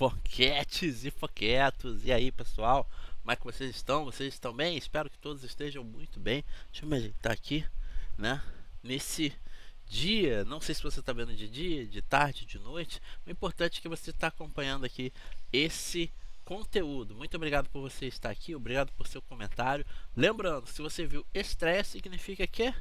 Foquetes e foquetos, e aí pessoal, como é que vocês estão? Vocês estão bem? Espero que todos estejam muito bem. Deixa eu me ajeitar aqui, né? Nesse dia, não sei se você está vendo de dia, de tarde, de noite. O importante é que você está acompanhando aqui esse conteúdo. Muito obrigado por você estar aqui, obrigado por seu comentário. Lembrando, se você viu estreia, significa que...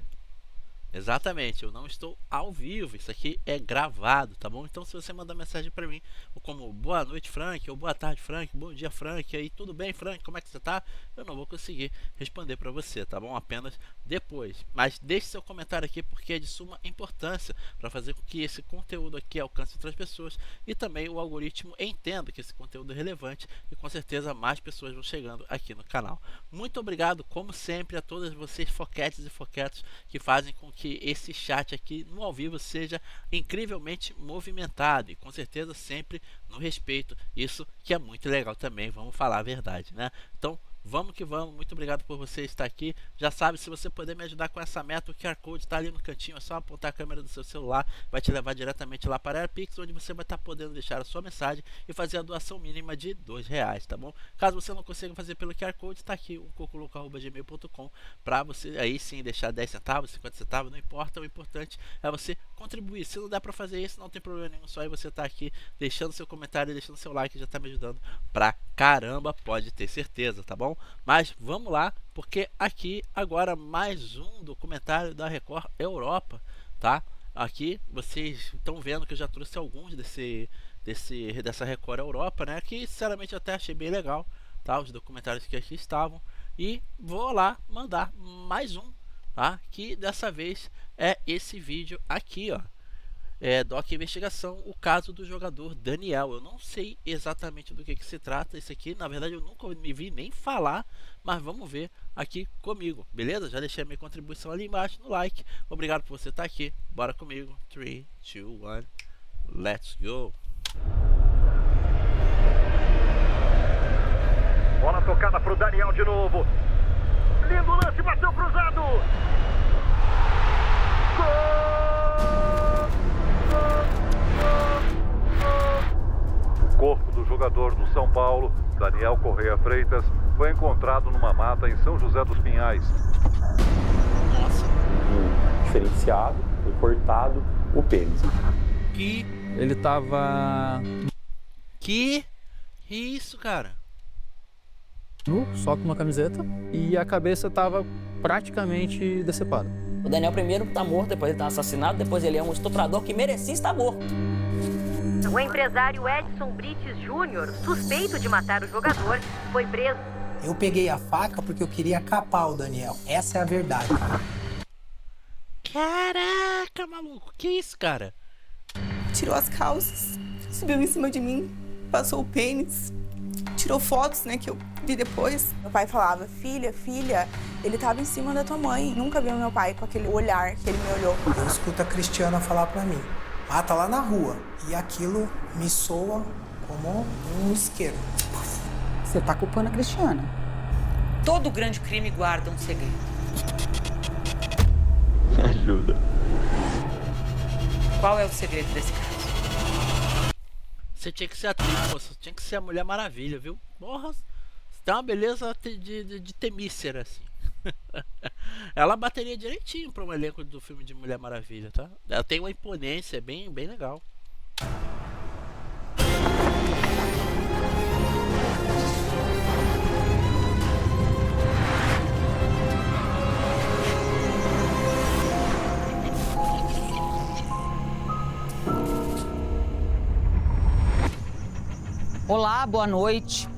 Exatamente, eu não estou ao vivo, isso aqui é gravado, tá bom? Então se você mandar mensagem pra mim, ou como boa noite Frank, ou boa tarde Frank, bom dia Frank, aí tudo bem Frank, como é que você tá? Eu não vou conseguir responder pra você, tá bom? Apenas depois. Mas deixe seu comentário aqui porque é de suma importância para fazer com que esse conteúdo aqui alcance outras pessoas e também o algoritmo entenda que esse conteúdo é relevante e com certeza mais pessoas vão chegando aqui no canal. Muito obrigado, como sempre, a todas vocês foquetes e foquetos que fazem com que esse chat aqui no ao vivo seja incrivelmente movimentado e com certeza sempre no respeito, isso que é muito legal também, vamos falar a verdade, né? Então vamos que vamos, muito obrigado por você estar aqui. Já sabe, se você puder me ajudar com essa meta, o QR Code está ali no cantinho, é só apontar a câmera do seu celular, vai te levar diretamente lá para a AirPix, onde você vai estar podendo deixar a sua mensagem e fazer a doação mínima de R$2, tá bom? Caso você não consiga fazer pelo QR Code, está aqui o cocoloco@gmail.com para você aí sim deixar 10 centavos, 50 centavos, não importa, o importante é você contribuir. Se não der para fazer isso, não tem problema nenhum, só aí você tá aqui deixando seu comentário e deixando seu like, já tá me ajudando pra caramba, pode ter certeza, tá bom? Mas vamos lá, porque aqui agora mais um documentário da Record Europa, tá? Aqui vocês estão vendo que eu já trouxe alguns dessa Record Europa, né? Que sinceramente eu até achei bem legal, tá? Os documentários que aqui estavam. E vou lá mandar mais um, tá? Que dessa vez é esse vídeo aqui, ó. Doc Investigação, o caso do jogador Daniel. Eu não sei exatamente do que se trata isso aqui, na verdade eu nunca me vi nem falar, mas vamos ver aqui comigo, beleza? Já deixei a minha contribuição ali embaixo no like. Obrigado por você estar aqui, bora comigo. 3, 2, 1, let's go. Bola tocada pro Daniel de novo. Lindo lance, bateu cruzado. Gol! O corpo do jogador do São Paulo, Daniel Correia Freitas, foi encontrado numa mata em São José dos Pinhais. Nossa. Diferenciado, foi cortado o pênis. Que Ele tava isso, cara? nu, só com uma camiseta, e a cabeça tava praticamente decepada. O Daniel primeiro tá morto, depois ele tá assassinado, depois ele é um estuprador que merecia estar morto. O empresário Edson Brites Júnior, suspeito de matar o jogador, foi preso. Eu peguei a faca porque eu queria capar o Daniel. Essa é a verdade. Caraca, maluco, que isso, cara? Tirou as calças, subiu em cima de mim, passou o pênis, tirou fotos, né, que eu vi depois. Meu pai falava, filha, ele tava em cima da tua mãe. Nunca vi meu pai com aquele olhar que ele me olhou. Eu escuto a Cristiana falar pra mim, mata lá na rua. E aquilo me soa como um isqueiro. Você tá culpando a Cristiana. Todo grande crime guarda um segredo. Ajuda. Qual é o segredo desse caso? Você tinha que ser atriz, moça. Tinha que ser a Mulher Maravilha, viu? Porra, você tem uma beleza de temícera, assim. Ela bateria direitinho para um elenco do filme de Mulher Maravilha, tá? Ela tem uma imponência bem legal. Olá, boa noite.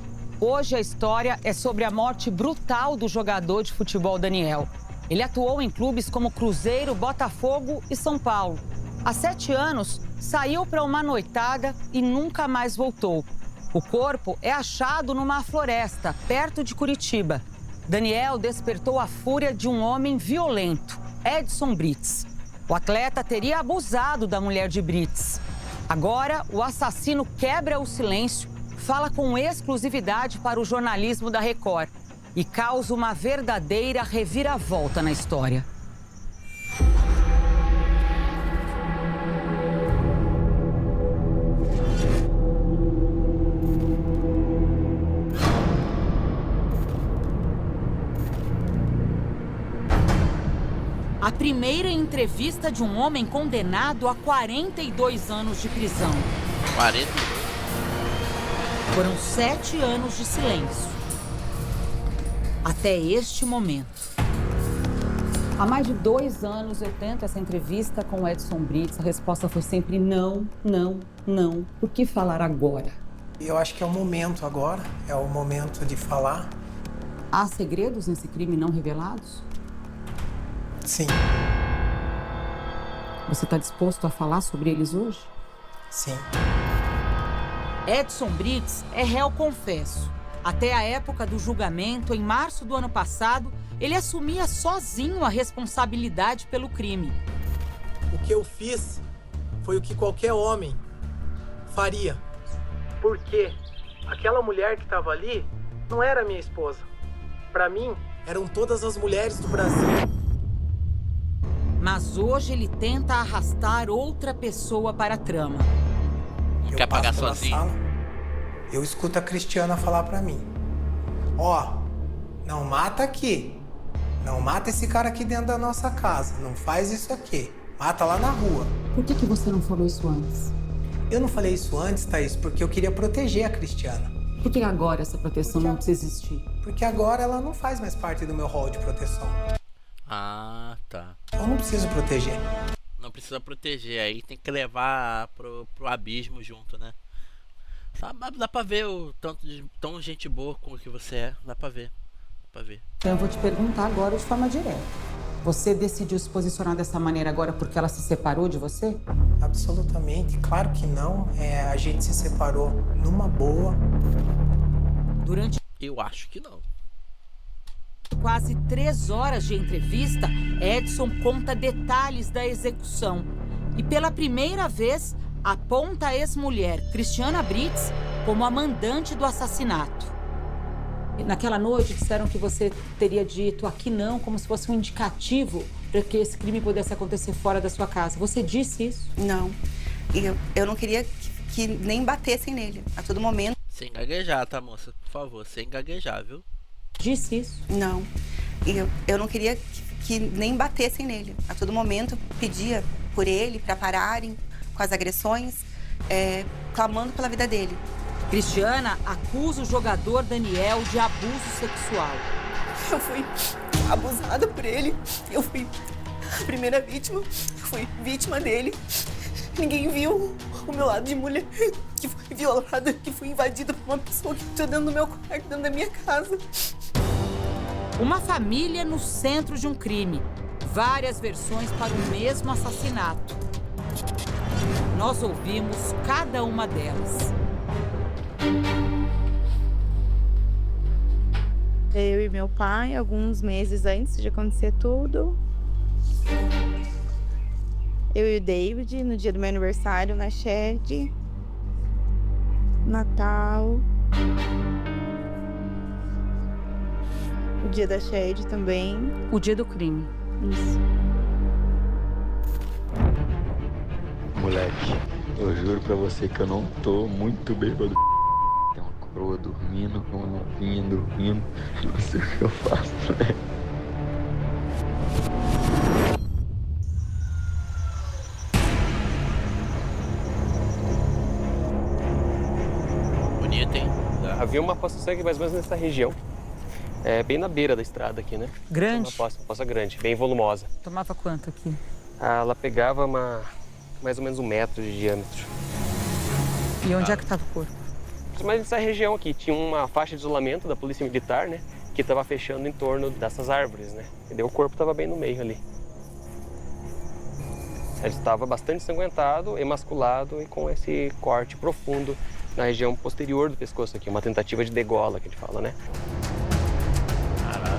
Hoje a história é sobre a morte brutal do jogador de futebol Daniel. Ele atuou em clubes como Cruzeiro, Botafogo e São Paulo. Há 7 anos, saiu para uma noitada e nunca mais voltou. O corpo é achado numa floresta, perto de Curitiba. Daniel despertou a fúria de um homem violento, Edson Brites. O atleta teria abusado da mulher de Brites. Agora, o assassino quebra o silêncio, fala com exclusividade para o jornalismo da Record e causa uma verdadeira reviravolta na história. A primeira entrevista de um homem condenado a 42 anos de prisão. 42? Foram 7 anos de silêncio. Até este momento. Há mais de 2 anos eu tento essa entrevista com o Edson Brites. A resposta foi sempre não, não, não. Por que falar agora? Eu acho que é o momento agora, é o momento de falar. Há segredos nesse crime não revelados? Sim. Você está disposto a falar sobre eles hoje? Sim. Edson Brites é réu confesso. Até a época do julgamento, em março do ano passado, ele assumia sozinho a responsabilidade pelo crime. O que eu fiz foi o que qualquer homem faria. Porque aquela mulher que estava ali não era minha esposa. Para mim, eram todas as mulheres do Brasil. Mas hoje ele tenta arrastar outra pessoa para a trama. Quer pagar sozinho? Sala, eu escuto a Cristiana falar para mim: ó, não mata aqui. Não mata esse cara aqui dentro da nossa casa. Não faz isso aqui. Mata lá na rua. Por que você não falou isso antes? Eu não falei isso antes, Thaís, porque eu queria proteger a Cristiana. Por que agora essa proteção não precisa existir? Porque agora ela não faz mais parte do meu rol de proteção. Ah, tá. Eu não preciso proteger. Não precisa proteger, aí tem que levar pro abismo junto, né? Dá pra ver o tanto de tão gente boa como que você é. Dá pra ver. Então eu vou te perguntar agora de forma direta. Você decidiu se posicionar dessa maneira agora porque ela se separou de você? Absolutamente, claro que não. A gente se separou numa boa. Eu acho que não. Quase 3 horas de entrevista, Edson conta detalhes da execução. E pela primeira vez, aponta a ex-mulher Cristiana Brites como a mandante do assassinato. Naquela noite disseram que você teria dito aqui não, como se fosse um indicativo para que esse crime pudesse acontecer fora da sua casa. Você disse isso? Não. Eu não queria que nem batessem nele a todo momento. Sem gaguejar, tá, moça? Por favor, sem gaguejar, viu? Disse isso? Não. Eu não queria que nem batessem nele a todo momento. Pedia por ele para pararem com as agressões, clamando pela vida dele. Cristiana acusa o jogador Daniel de abuso sexual. Eu fui abusada por ele. Eu fui a primeira vítima. Fui vítima dele. Ninguém viu o meu lado de mulher que foi violada, que fui invadida por uma pessoa que entrou dentro do meu quarto, dentro da minha casa. Uma família no centro de um crime. Várias versões para o mesmo assassinato. Nós ouvimos cada uma delas. Eu e meu pai, alguns meses antes de acontecer tudo. Eu e o David, no dia do meu aniversário, na Shed. Natal. O dia da Shed também. O dia do crime. Isso. Moleque, eu juro pra você que eu não tô muito bêbado. Tem uma coroa dormindo, uma novinha dormindo. Não sei o que eu faço, né? Bonito, hein? Havia uma poça sangue mais ou menos nessa região. Bem na beira da estrada aqui, né? Grande? Uma poça grande, bem volumosa. Tomava quanto aqui? Ela pegava mais ou menos 1 metro de diâmetro. E onde é que estava o corpo? Mas nessa região aqui tinha uma faixa de isolamento da polícia militar, né? Que estava fechando em torno dessas árvores, né? E daí o corpo estava bem no meio ali. Ele estava bastante ensanguentado, emasculado e com esse corte profundo na região posterior do pescoço aqui. Uma tentativa de degola, que a gente fala, né?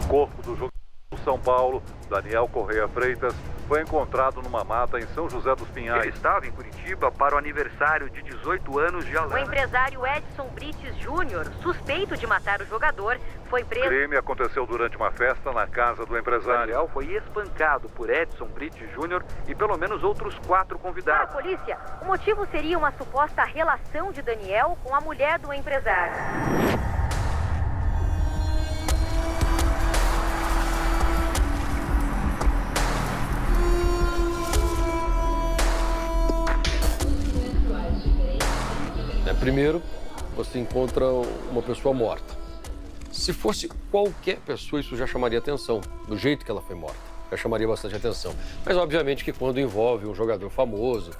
O corpo do jogador do São Paulo, Daniel Correia Freitas, foi encontrado numa mata em São José dos Pinhais. Ele estava em Curitiba para o aniversário de 18 anos de Alana. O empresário Edson Brites Júnior, suspeito de matar o jogador, foi preso. O crime aconteceu durante uma festa na casa do empresário. Daniel foi espancado por Edson Brites Júnior e pelo menos outros 4 convidados. Para a polícia, o motivo seria uma suposta relação de Daniel com a mulher do empresário. Primeiro, você encontra uma pessoa morta. Se fosse qualquer pessoa, isso já chamaria atenção, do jeito que ela foi morta. Já chamaria bastante atenção. Mas, obviamente, que quando envolve um jogador famoso,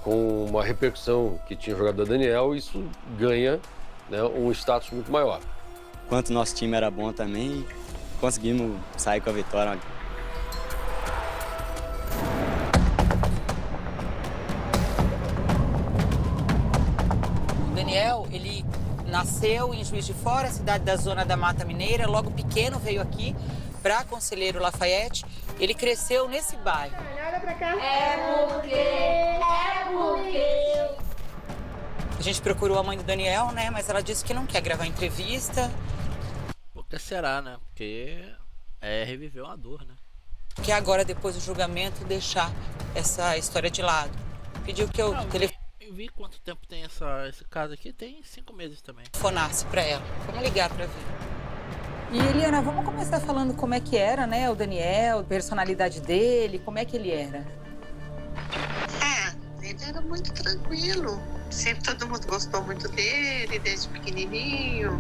com uma repercussão que tinha o jogador Daniel, isso ganha, né, um status muito maior. Enquanto nosso time era bom também, conseguimos sair com a vitória. O Daniel, ele nasceu em Juiz de Fora, cidade da zona da Mata Mineira. Logo pequeno veio aqui para Conselheiro Lafayette. Ele cresceu nesse bairro. Olha pra cá. É porque. A gente procurou a mãe do Daniel, né? Mas ela disse que não quer gravar entrevista. Por que será, né? Porque reviveu uma dor, né? Que agora, depois do julgamento, deixar essa história de lado. Pediu que eu Eu vi quanto tempo tem esse caso aqui, tem 5 meses também. telefonasse pra ela. Vamos ligar pra ver. E Eliana, vamos começar falando como é que era, né? O Daniel, a personalidade dele, como é que ele era? Ele era muito tranquilo. Sempre todo mundo gostou muito dele, desde pequenininho.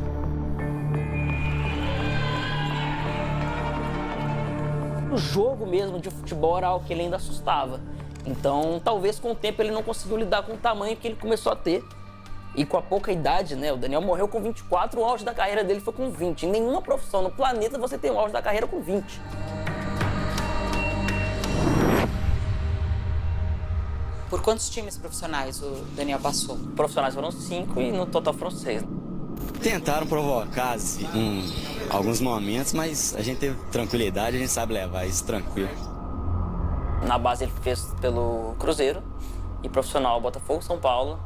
O jogo mesmo de futebol era algo que ele ainda assustava. Então, talvez com o tempo ele não conseguiu lidar com o tamanho que ele começou a ter. E com a pouca idade, né? O Daniel morreu com 24, o auge da carreira dele foi com 20. Em nenhuma profissão no planeta você tem o auge da carreira com 20. Por quantos times profissionais o Daniel passou? Profissionais foram 5 e no total foram 6. Tentaram provocar em alguns momentos, mas a gente teve tranquilidade, a gente sabe levar isso tranquilo. Na base ele fez pelo Cruzeiro e profissional Botafogo, São Paulo,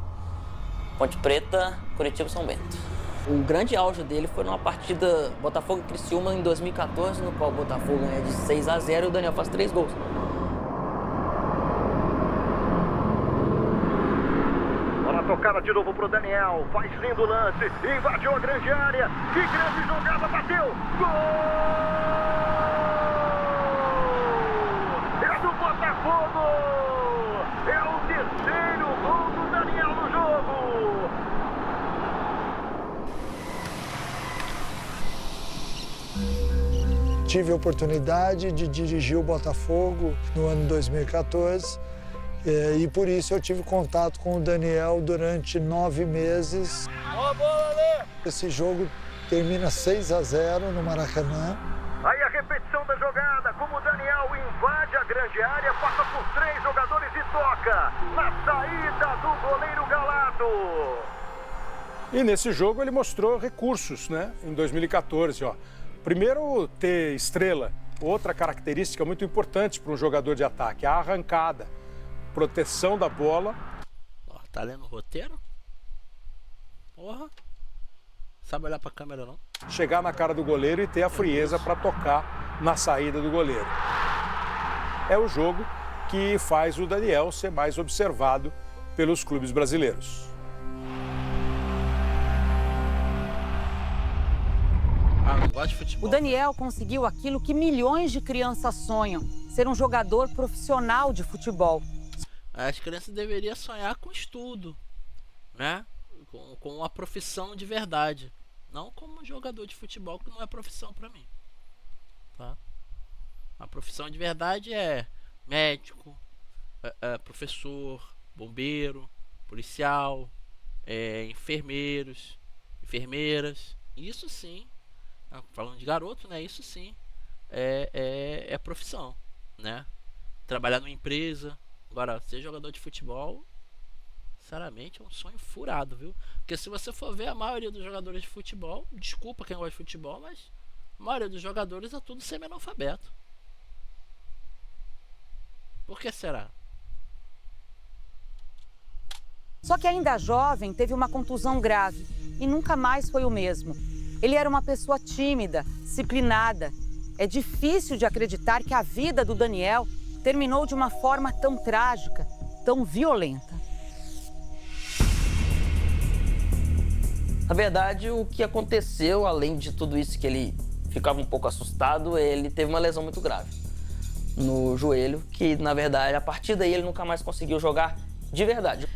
Ponte Preta, Curitiba, São Bento. O grande auge dele foi numa partida Botafogo e Criciúma em 2014, no qual o Botafogo ganha de 6-0 e o Daniel faz 3 gols. Tocada de novo pro Daniel, faz lindo lance, invadiu a grande área, que grande jogada, bateu, gol! É do Botafogo! É o terceiro gol do Daniel no jogo! Tive a oportunidade de dirigir o Botafogo no ano 2014. E por isso eu tive contato com o Daniel durante 9 meses. Esse jogo termina 6-0 no Maracanã. Aí a repetição da jogada, como o Daniel invade a grande área, passa por 3 jogadores e toca na saída do goleiro Galato. E nesse jogo ele mostrou recursos, né? Em 2014, ó. Primeiro, ter estrela. Outra característica muito importante para um jogador de ataque, a arrancada. Proteção da bola. Tá lendo o roteiro? Porra. Sabe olhar pra câmera, não? Chegar na cara do goleiro e ter a frieza para tocar na saída do goleiro. É o jogo que faz o Daniel ser mais observado pelos clubes brasileiros. Não gosto de futebol. O Daniel conseguiu aquilo que milhões de crianças sonham: ser um jogador profissional de futebol. As crianças deveriam sonhar com estudo, né? Com uma profissão de verdade. Não como um jogador de futebol, que não é profissão pra mim. Tá? A profissão de verdade é médico, professor, bombeiro, policial, enfermeiras. Isso sim, falando de garoto, né? Isso sim é profissão, né? Trabalhar numa empresa. Agora, ser jogador de futebol, sinceramente, é um sonho furado, viu? Porque se você for ver a maioria dos jogadores de futebol, desculpa quem gosta de futebol, mas a maioria dos jogadores é tudo semi-analfabeto. Por que será? Só que ainda jovem, teve uma contusão grave e nunca mais foi o mesmo. Ele era uma pessoa tímida, disciplinada. É difícil de acreditar que a vida do Daniel terminou de uma forma tão trágica, tão violenta. Na verdade, o que aconteceu, além de tudo isso que ele ficava um pouco assustado, ele teve uma lesão muito grave no joelho, que na verdade, a partir daí ele nunca mais conseguiu jogar de verdade.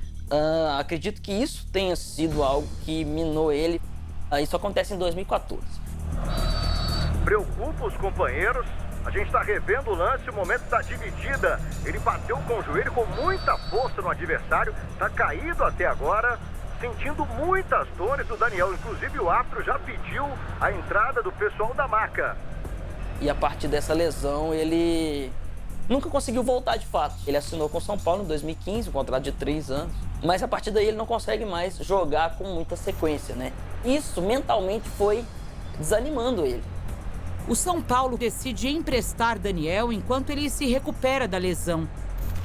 Acredito que isso tenha sido algo que minou ele. Isso acontece em 2014. Preocupa os companheiros. A gente está revendo o lance, o momento da dividida. Ele bateu com o joelho com muita força no adversário, está caído até agora, sentindo muitas dores do Daniel. Inclusive o árbitro já pediu a entrada do pessoal da maca. E a partir dessa lesão, ele nunca conseguiu voltar de fato. Ele assinou com o São Paulo em 2015, um contrato de 3 anos. Mas a partir daí ele não consegue mais jogar com muita sequência, né? Isso mentalmente foi desanimando ele. O São Paulo decide emprestar Daniel enquanto ele se recupera da lesão.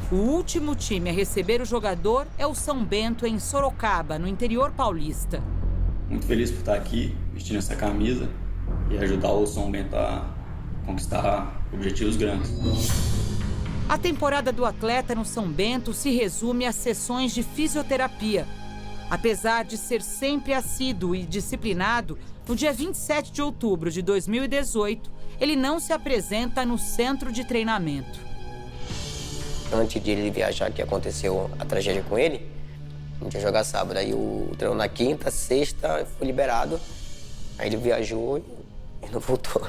O último time a receber o jogador é o São Bento, em Sorocaba, no interior paulista. Muito feliz por estar aqui, vestindo essa camisa e ajudar o São Bento a conquistar objetivos grandes. A temporada do atleta no São Bento se resume a sessões de fisioterapia. Apesar de ser sempre assíduo e disciplinado, no dia 27 de outubro de 2018, ele não se apresenta no centro de treinamento. Antes de ele viajar, que aconteceu a tragédia com ele, a gente ia jogar sábado. Aí o treinou na quinta, sexta, foi liberado. Aí ele viajou e não voltou.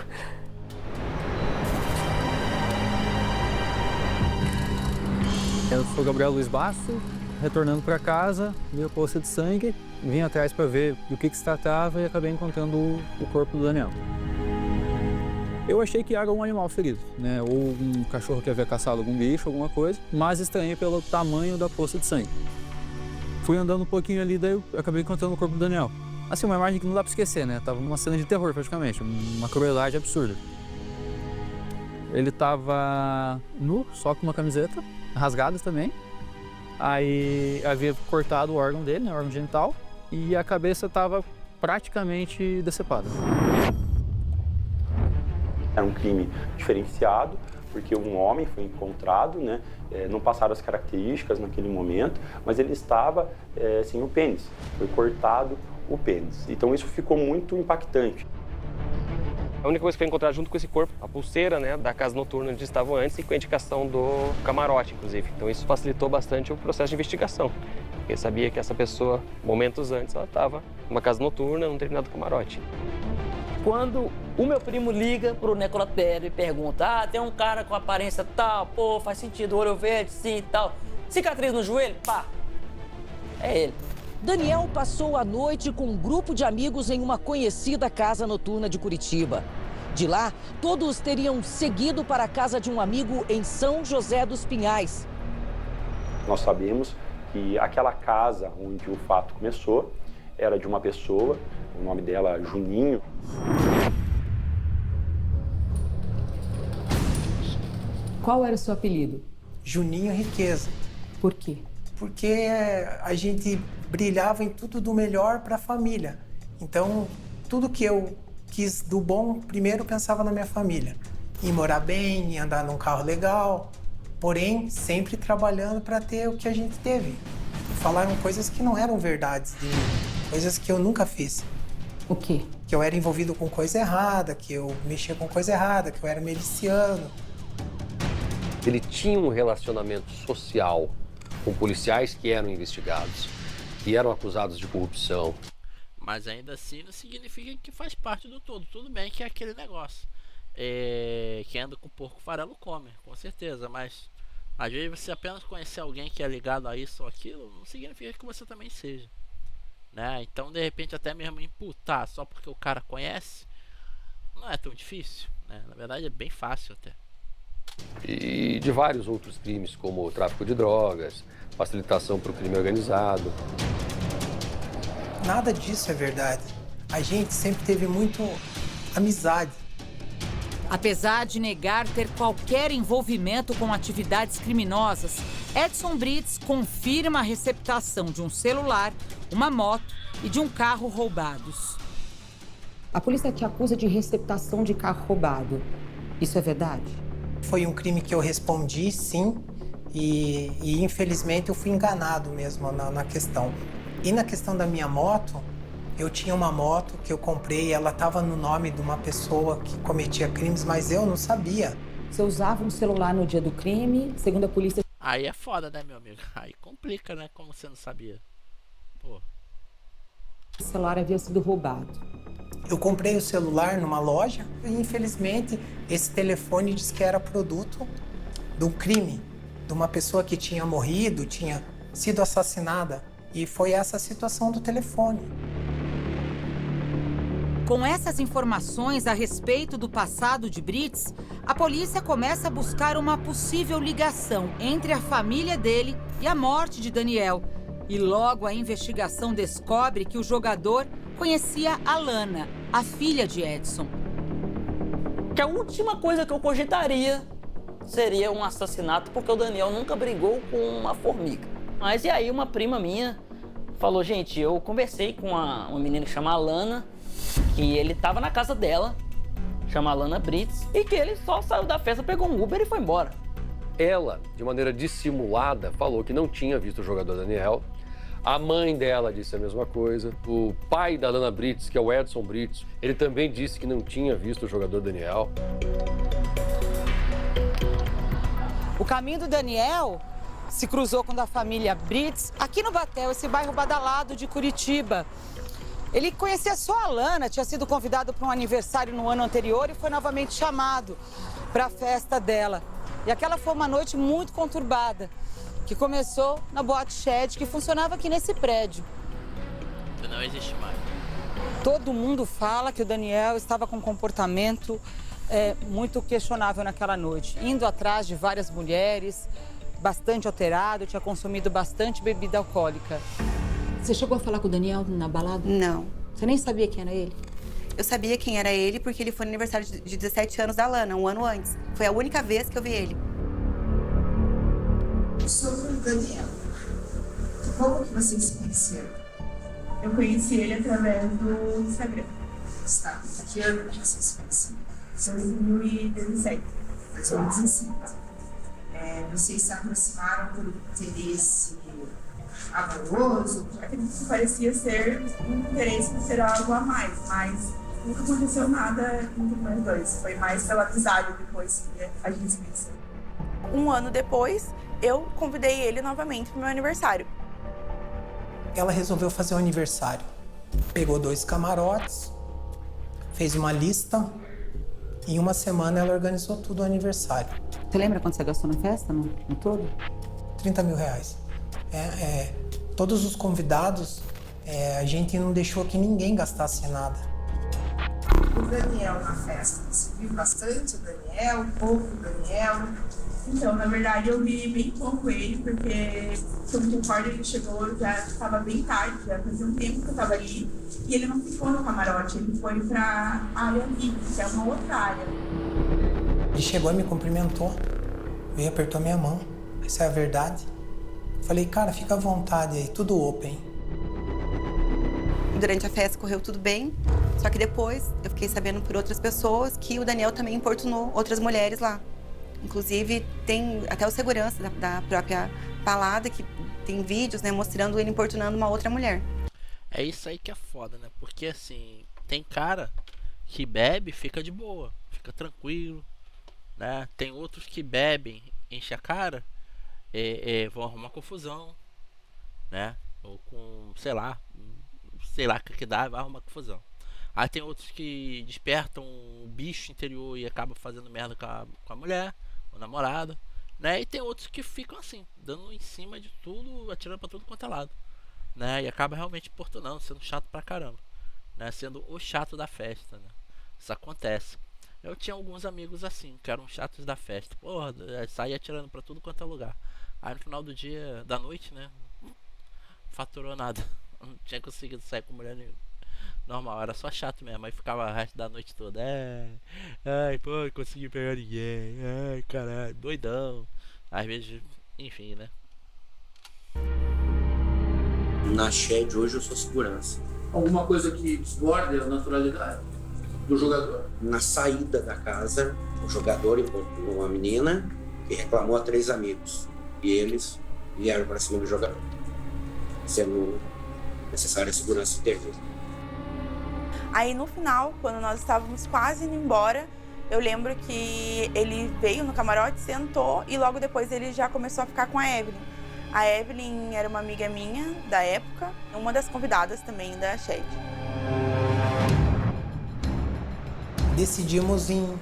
Eu sou Gabriel Luiz Basso, retornando para casa, vi a poça de sangue, vim atrás para ver do que se tratava e acabei encontrando o corpo do Daniel. Eu achei que era um animal ferido, né? Ou um cachorro que havia caçado algum bicho, alguma coisa, mas estranhei pelo tamanho da poça de sangue. Fui andando um pouquinho ali, daí eu acabei encontrando o corpo do Daniel. Assim, uma imagem que não dá para esquecer, né? Tava uma cena de terror praticamente, uma crueldade absurda. Ele tava nu, só com uma camiseta, rasgada também. Aí havia cortado o órgão dele, né, o órgão genital, e a cabeça estava praticamente decepada. Era um crime diferenciado, porque um homem foi encontrado, né, não passaram as características naquele momento, mas ele estava sem o pênis, foi cortado o pênis. Então isso ficou muito impactante. A única coisa que foi encontrada junto com esse corpo, a pulseira, né, da casa noturna onde estavam antes e com a indicação do camarote, inclusive. Então isso facilitou bastante o processo de investigação. Porque sabia que essa pessoa, momentos antes, ela estava numa casa noturna, num determinado camarote. Quando o meu primo liga pro necrotério e pergunta: tem um cara com aparência tal, pô, faz sentido, olho verde, sim e tal. Cicatriz no joelho? Pá, é ele. Daniel passou a noite com um grupo de amigos em uma conhecida casa noturna de Curitiba. De lá, todos teriam seguido para a casa de um amigo em São José dos Pinhais. Nós sabemos que aquela casa onde o fato começou era de uma pessoa, o nome dela Juninho. Qual era o seu apelido? Juninho Riqueza. Por quê? Porque a gente brilhava em tudo do melhor para a família. Então, tudo que eu quis do bom, primeiro pensava na minha família. Em morar bem, em andar num carro legal, porém, sempre trabalhando para ter o que a gente teve. Falaram coisas que não eram verdades de mim, coisas que eu nunca fiz. O quê? Que eu era envolvido com coisa errada, que eu mexia com coisa errada, que eu era miliciano. Ele tinha um relacionamento social com policiais que eram investigados, que eram acusados de corrupção. Mas ainda assim não significa que faz parte do todo. Tudo bem que é aquele negócio. Quem anda com porco farelo come, com certeza. Mas às vezes você apenas conhecer alguém que é ligado a isso ou aquilo, não significa que você também seja, né? Então de repente até mesmo imputar só porque o cara conhece não é tão difícil, né? Na verdade é bem fácil até. E de vários outros crimes, como o tráfico de drogas, facilitação para o crime organizado. Nada disso é verdade. A gente sempre teve muito amizade. Apesar de negar ter qualquer envolvimento com atividades criminosas, Edson Brits confirma a receptação de um celular, uma moto e de um carro roubados. A polícia te acusa de receptação de carro roubado. Isso é verdade? Foi um crime que eu respondi, sim, e infelizmente eu fui enganado mesmo na questão. E na questão da minha moto, eu tinha uma moto que eu comprei, ela estava no nome de uma pessoa que cometia crimes, mas eu não sabia. Você usava um celular no dia do crime, segundo a polícia? Aí é foda, né, meu amigo? Aí complica, né? Como você não sabia. Pô. O celular havia sido roubado. Eu comprei o celular numa loja e, infelizmente, esse telefone disse que era produto de um crime, de uma pessoa que tinha morrido, tinha sido assassinada. E foi essa a situação do telefone. Com essas informações a respeito do passado de Brits, a polícia começa a buscar uma possível ligação entre a família dele e a morte de Daniel. E logo a investigação descobre que o jogador conhecia a Lana, a filha de Edson. Que a última coisa que eu cogitaria seria um assassinato, porque o Daniel nunca brigou com uma formiga. Mas e aí uma prima minha falou, gente, eu conversei com uma menina que chama Alana, que ele tava na casa dela, chama Alana Brits, e que ele só saiu da festa, pegou um Uber e foi embora. Ela, de maneira dissimulada, falou que não tinha visto o jogador Daniel. A mãe dela disse a mesma coisa. O pai da Alana Brits, que é o Edson Brits, ele também disse que não tinha visto o jogador Daniel. O caminho do Daniel se cruzou com o da família Brits aqui no Batel, esse bairro badalado de Curitiba. Ele conhecia só a Lana, tinha sido convidado para um aniversário no ano anterior e foi novamente chamado para a festa dela. E aquela foi uma noite muito conturbada, que começou na Boate Shed, que funcionava aqui nesse prédio. Que não existe mais. Todo mundo fala que o Daniel estava com um comportamento muito questionável naquela noite, indo atrás de várias mulheres, bastante alterado, tinha consumido bastante bebida alcoólica. Você chegou a falar com o Daniel na balada? Não. Você nem sabia quem era ele? Eu sabia quem era ele porque ele foi no aniversário de 17 anos da Lana, um ano antes. Foi a única vez que eu vi ele. Sobre o Daniel, como que vocês se conheceram? Eu conheci ele através do Instagram. Está. Que ano que vocês se conheceram? 2017. 2017. Vocês se aproximaram por interesse amoroso? Acredito que parecia ser um interesse por ser algo a mais, mas nunca aconteceu nada entre nós dois. Foi mais pela amizade depois que a gente se conheceu. Um ano depois, eu convidei ele novamente para o meu aniversário. Ela resolveu fazer um aniversário. Pegou 2 camarotes, fez uma lista. Em uma semana ela organizou tudo o aniversário. Você lembra quanto você gastou na festa, no todo? 30 mil reais. Todos os convidados, a gente não deixou que ninguém gastasse nada. O Daniel na festa, você viu bastante o Daniel, pouco o Daniel? Então, na verdade, eu vi bem pouco ele, porque, como eu recordo, ele chegou, já estava bem tarde, já fazia um tempo que eu estava ali, e ele não ficou no camarote, ele foi para a área VIP, que é uma outra área. Ele chegou e me cumprimentou, veio, apertou minha mão, essa é a verdade. Falei, cara, fica à vontade aí, tudo open. Durante a festa correu tudo bem, só que depois eu fiquei sabendo por outras pessoas que o Daniel também importunou outras mulheres lá. Inclusive, tem até o segurança da própria balada, que tem vídeos, né, mostrando ele importunando uma outra mulher. É isso aí que é foda, né? Porque, assim, tem cara que bebe e fica de boa, fica tranquilo, né? Tem outros que bebem, enchem a cara, vão arrumar confusão, né? Ou com, sei lá o que dá, vai arrumar confusão. Aí tem outros que despertam o bicho interior e acabam fazendo merda com a mulher, o namorado, né? E tem outros que ficam assim, dando em cima de tudo, atirando pra tudo quanto é lado, né? E acaba realmente importunando, sendo chato pra caramba, né? Sendo o chato da festa, né? Isso acontece. Eu tinha alguns amigos assim, que eram chatos da festa. Porra, saía atirando pra tudo quanto é lugar. Aí no final do dia, da noite, né? Faturou nada. Não tinha conseguido sair com mulher nenhuma. Normal, era só chato mesmo, aí ficava o resto da noite toda. Ai, pô, não consegui pegar ninguém. Ai, caralho, doidão. Às vezes, enfim, né? Na Shed hoje eu sou segurança. Alguma coisa que desborde a naturalidade do jogador? Na saída da casa, o jogador encontrou uma menina que reclamou a 3 amigos. E eles vieram para cima do jogador, sendo necessária a segurança intervir. Aí no final, quando nós estávamos quase indo embora, Eu lembro que ele veio no camarote, sentou e logo depois ele já começou a ficar com a Evelyn. A Evelyn era uma amiga minha da época, uma das convidadas também da Shed. Decidimos em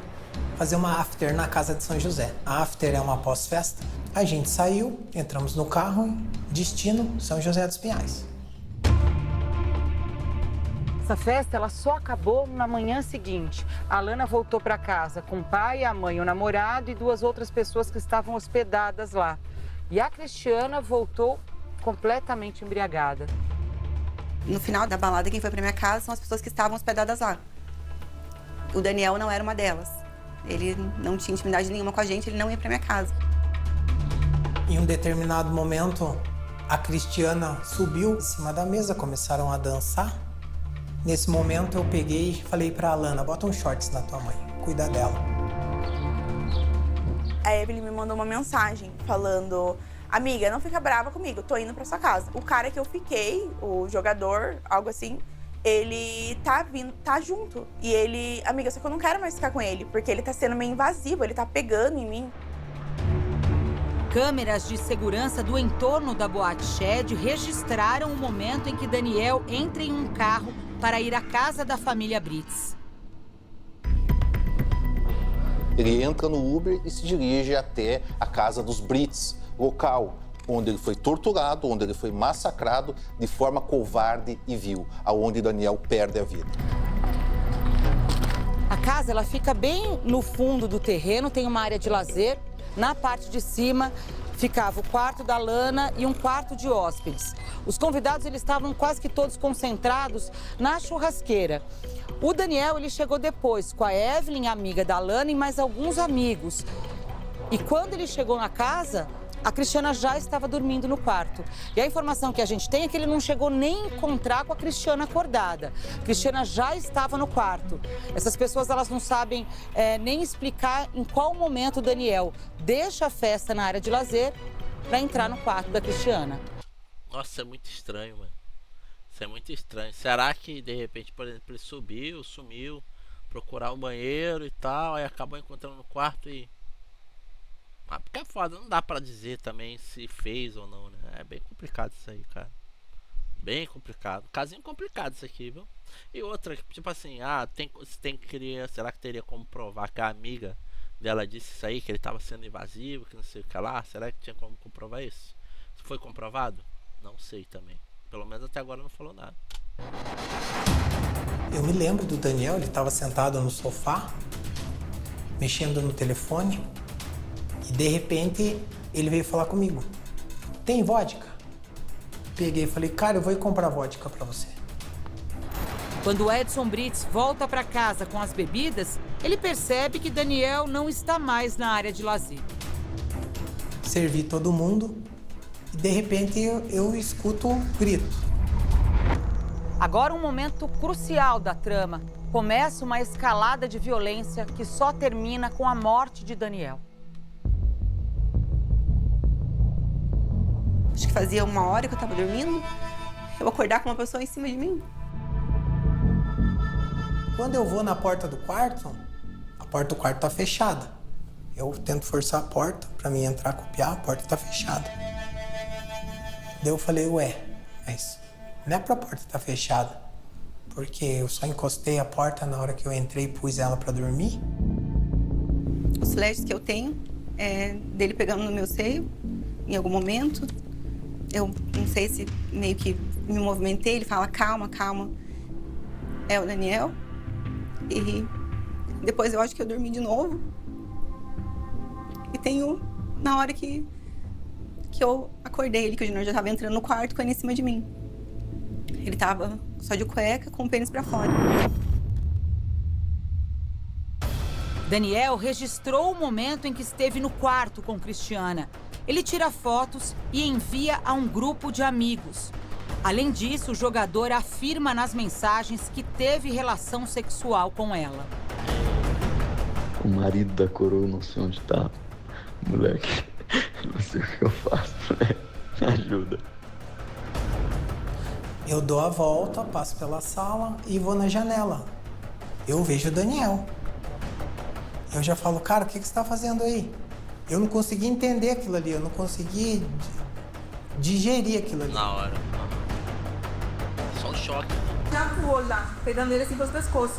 fazer uma after na casa de São José. A after é uma pós-festa. A gente saiu, entramos no carro, destino São José dos Pinhais. Essa festa ela só acabou na manhã seguinte. A Alana voltou para casa com o pai, a mãe, o namorado e 2 outras pessoas que estavam hospedadas lá. E a Cristiana voltou completamente embriagada. No final da balada, quem foi para minha casa são as pessoas que estavam hospedadas lá. O Daniel não era uma delas. Ele não tinha intimidade nenhuma com a gente, ele não ia para minha casa. Em um determinado momento, a Cristiana subiu em cima da mesa, começaram a dançar. Nesse momento eu peguei e falei pra Alana, bota um shorts na tua mãe, cuida dela. A Evelyn me mandou uma mensagem falando, amiga, não fica brava comigo, tô indo pra sua casa. O cara que eu fiquei, o jogador, algo assim, ele tá junto. E ele, amiga, só que eu não quero mais ficar com ele, porque ele tá sendo meio invasivo, ele tá pegando em mim. Câmeras de segurança do entorno da Boate Shed registraram o momento em que Daniel entra em um carro para ir à casa da família Brits. Ele entra no Uber e se dirige até a casa dos Brits, local onde ele foi torturado, onde ele foi massacrado de forma covarde e vil, aonde Daniel perde a vida. A casa ela fica bem no fundo do terreno, tem uma área de lazer. Na parte de cima ficava o quarto da Alana e um quarto de hóspedes. Os convidados eles estavam quase que todos concentrados na churrasqueira. O Daniel ele chegou depois com a Evelyn, amiga da Alana, e mais alguns amigos. E quando ele chegou na casa, a Cristiana já estava dormindo no quarto. E a informação que a gente tem é que ele não chegou nem a encontrar com a Cristiana acordada. A Cristiana já estava no quarto. Essas pessoas elas não sabem nem explicar em qual momento o Daniel deixa a festa na área de lazer para entrar no quarto da Cristiana. Nossa, é muito estranho, mano. Isso é muito estranho. Será que, de repente, por exemplo, ele sumiu, procurar o banheiro e tal, aí acabou encontrando no quarto e... Ah, porque é foda, não dá pra dizer também se fez ou não, né? É bem complicado isso aí, cara. Bem complicado. Casinho complicado isso aqui, viu? E outra, tipo assim, será que teria como provar que a amiga dela disse isso aí, que ele tava sendo invasivo, que não sei o que lá? Será que tinha como comprovar isso? Se foi comprovado? Não sei também. Pelo menos até agora não falou nada. Eu me lembro do Daniel, ele estava sentado no sofá, mexendo no telefone, e de repente ele veio falar comigo. Tem vodka? Peguei e falei, cara, eu vou ir comprar vodka pra você. Quando o Edson Brits volta para casa com as bebidas, ele percebe que Daniel não está mais na área de lazer. Servi todo mundo e de repente eu escuto um grito. Agora um momento crucial da trama. Começa uma escalada de violência que só termina com a morte de Daniel. Acho que fazia 1 hora que eu tava dormindo, eu acordar com uma pessoa em cima de mim. Quando eu vou na porta do quarto, a porta do quarto tá fechada. Eu tento forçar a porta pra mim entrar, copiar, a porta tá fechada. Daí eu falei, ué, mas não é pra porta estar fechada, porque eu só encostei a porta na hora que eu entrei e pus ela pra dormir. Os flashes que eu tenho é dele pegando no meu seio em algum momento. Eu não sei se meio que me movimentei, ele fala, calma, calma. É o Daniel. E depois eu acho que eu dormi de novo. E tenho, na hora que eu acordei ele, que o Junior já estava entrando no quarto com ele em cima de mim. Ele estava só de cueca, com o pênis para fora. Daniel registrou o momento em que esteve no quarto com Cristiana. Ele tira fotos e envia a um grupo de amigos. Além disso, o jogador afirma nas mensagens que teve relação sexual com ela. O marido da coroa, não sei onde tá. Moleque, não sei o que eu faço, moleque. Me ajuda. Eu dou a volta, passo pela sala e vou na janela. Eu vejo o Daniel. Eu já falo, cara, o que você está fazendo aí? Eu não consegui entender aquilo ali, eu não consegui digerir aquilo ali. Na hora. Só um choque. Já com o olho lá, pegando ele assim pelos pescoços.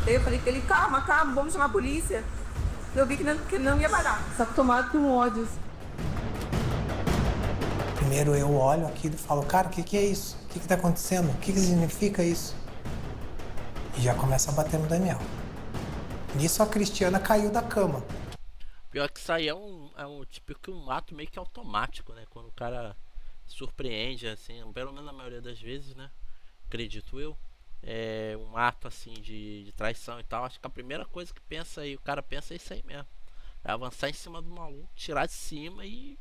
Daí eu falei pra ele, calma, vamos chamar a polícia. Eu vi que ele não ia parar, só que tomado com ódio. Primeiro eu olho aquilo e falo, cara, o que é isso? O que tá acontecendo? O que significa isso? E já começa a bater no Daniel. Nisso a Cristiana caiu da cama. Pior que isso aí é um tipo que um ato meio que automático, né? Quando o cara surpreende, assim, pelo menos na maioria das vezes, né? Acredito eu. É um ato assim de traição e tal. Acho que a primeira coisa que pensa aí, o cara pensa é isso aí mesmo. É avançar em cima do maluco, tirar de cima e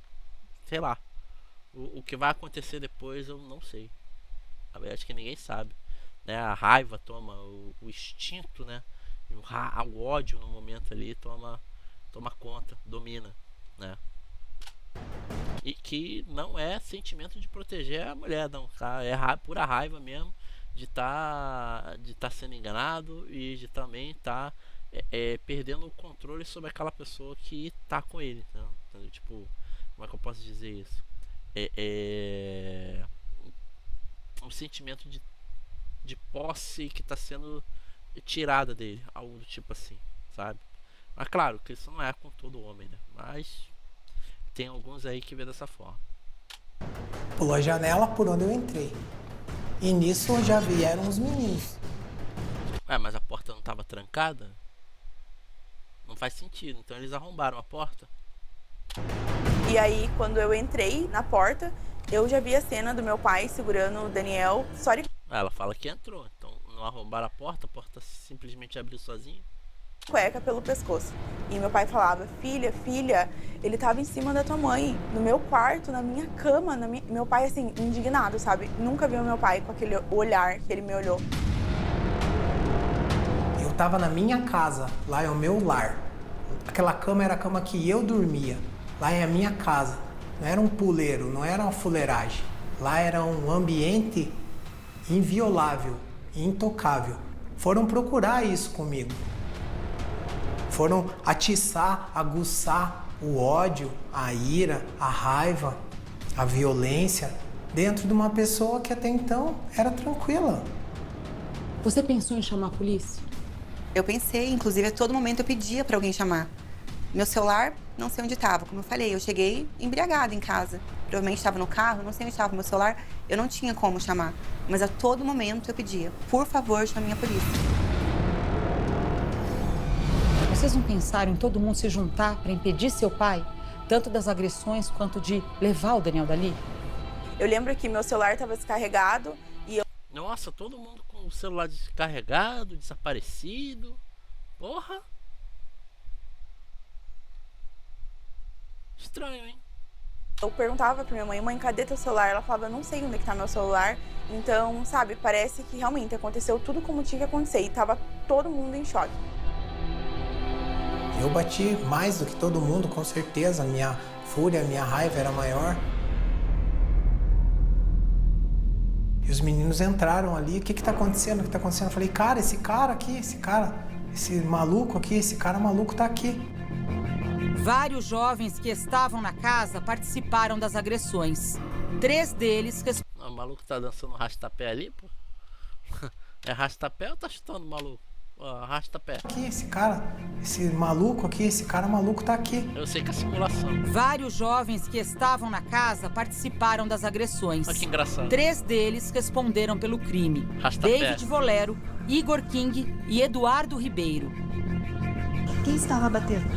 sei lá. O que vai acontecer depois eu não sei. Acho que ninguém sabe, né? A raiva toma, o instinto, né? O ódio no momento ali toma conta, domina, né? E que não é sentimento de proteger a mulher, não, tá? É pura raiva mesmo de tá sendo enganado e de também tá perdendo o controle sobre aquela pessoa que tá com ele, né? Então, tipo, como é que eu posso dizer isso? Um sentimento de posse que tá sendo tirada dele, algo do tipo assim, sabe? Mas claro que isso não é com todo homem, né? Mas tem alguns aí que vê dessa forma. Pulou a janela por onde eu entrei. E nisso já vieram os meninos. Mas a porta não estava trancada? Não faz sentido, então eles arrombaram a porta. E aí, quando eu entrei na porta, eu já vi a cena do meu pai segurando o Daniel. Ela fala que entrou, então não arrombaram a porta simplesmente abriu sozinha. Cueca pelo pescoço. E meu pai falava, filha, ele tava em cima da tua mãe, no meu quarto, na minha cama. Meu pai, assim, indignado, sabe? Nunca vi o meu pai com aquele olhar que ele me olhou. Eu tava na minha casa, lá é o meu lar. Aquela cama era a cama que eu dormia. Lá é a minha casa. Não era um puleiro, não era uma fuleiragem. Lá era um ambiente inviolável, intocável. Foram procurar isso comigo. Foram atiçar, aguçar o ódio, a ira, a raiva, a violência dentro de uma pessoa que até então era tranquila. Você pensou em chamar a polícia? Eu pensei, inclusive a todo momento eu pedia para alguém chamar. Meu celular, não sei onde estava, como eu falei, eu cheguei embriagada em casa. Provavelmente estava no carro, não sei onde estava meu celular, eu não tinha como chamar. Mas a todo momento eu pedia, por favor, chame a polícia. Vocês não pensaram em todo mundo se juntar para impedir seu pai, tanto das agressões quanto de levar o Daniel dali? Eu lembro que meu celular estava descarregado e eu... Nossa, todo mundo com o celular descarregado, desaparecido. Porra! Estranho, hein? Eu perguntava pra minha mãe, cadê teu celular? Ela falava, não sei onde é que tá meu celular. Então, sabe, parece que realmente aconteceu tudo como tinha que acontecer e tava todo mundo em choque. Eu bati mais do que todo mundo, com certeza. Minha fúria, minha raiva era maior. E os meninos entraram ali, o que tá acontecendo? O que tá acontecendo? Eu falei, cara, esse maluco aqui, esse cara maluco tá aqui. Vários jovens que estavam na casa participaram das agressões. 3 deles... O maluco tá dançando rastapé ali, pô? É rastapé ou tá chutando o maluco? Arrasta-pé. Aqui, esse cara maluco tá aqui. Eu sei que é simulação. Vários jovens que estavam na casa participaram das agressões. Olha que engraçado. 3 deles responderam pelo crime. David Volero, Igor King e Eduardo Ribeiro. Quem estava batendo?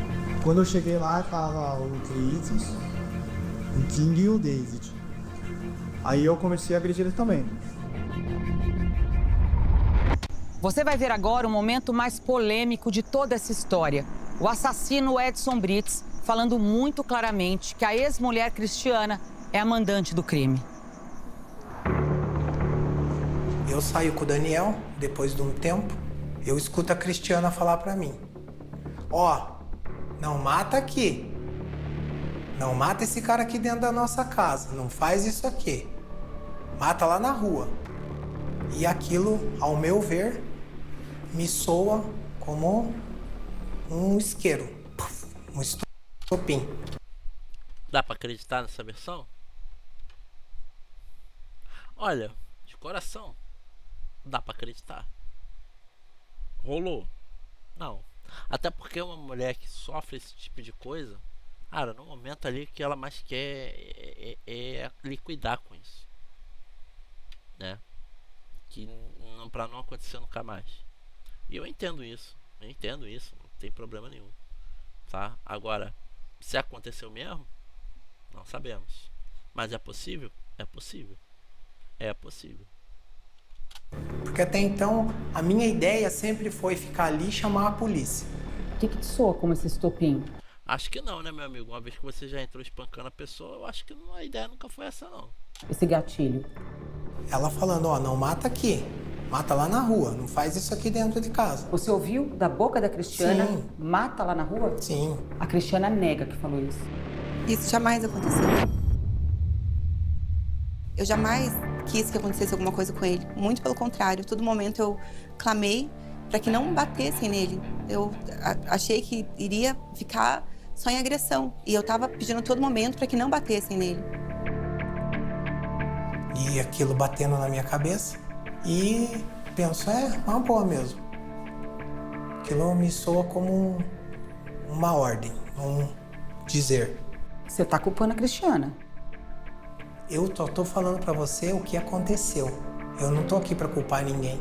Quando eu cheguei lá, tava o Cleiton, o King e o David. Aí eu comecei a agredir ele também. Você vai ver agora o momento mais polêmico de toda essa história. O assassino Edson Brits falando muito claramente que a ex-mulher Cristiana é a mandante do crime. Eu saio com o Daniel, depois de um tempo, eu escuto a Cristiana falar pra mim. Não mata aqui. Não mata esse cara aqui dentro da nossa casa. Não faz isso aqui. Mata lá na rua. E aquilo, ao meu ver, me soa como um isqueiro, um estopim. Dá pra acreditar nessa versão? Olha, de coração, dá pra acreditar. Rolou? Não. Até porque uma mulher que sofre esse tipo de coisa, cara, no momento ali que ela mais quer é liquidar com isso, né? Que não, pra não acontecer nunca mais. E eu entendo isso, não tem problema nenhum, tá? Agora, se aconteceu mesmo, não sabemos. Mas é possível? É possível. É possível. Porque até então, a minha ideia sempre foi ficar ali e chamar a polícia. O que te soa como esse estopim? Acho que não, né, meu amigo? Uma vez que você já entrou espancando a pessoa, eu acho que a ideia nunca foi essa, não. Esse gatilho. Ela falando, ó, não mata aqui. Mata lá na rua, não faz isso aqui dentro de casa. Você ouviu da boca da Cristiana? Sim. Mata lá na rua? Sim. A Cristiana nega que falou isso. Isso jamais aconteceu. Eu jamais quis que acontecesse alguma coisa com ele. Muito pelo contrário, todo momento eu clamei para que não batessem nele. Eu achei que iria ficar só em agressão. E eu estava pedindo a todo momento para que não batessem nele. E aquilo batendo na minha cabeça. E penso, uma boa mesmo. Aquilo me soa como uma ordem, um dizer. Você tá culpando a Cristiana. Eu tô falando pra você o que aconteceu. Eu não tô aqui pra culpar ninguém.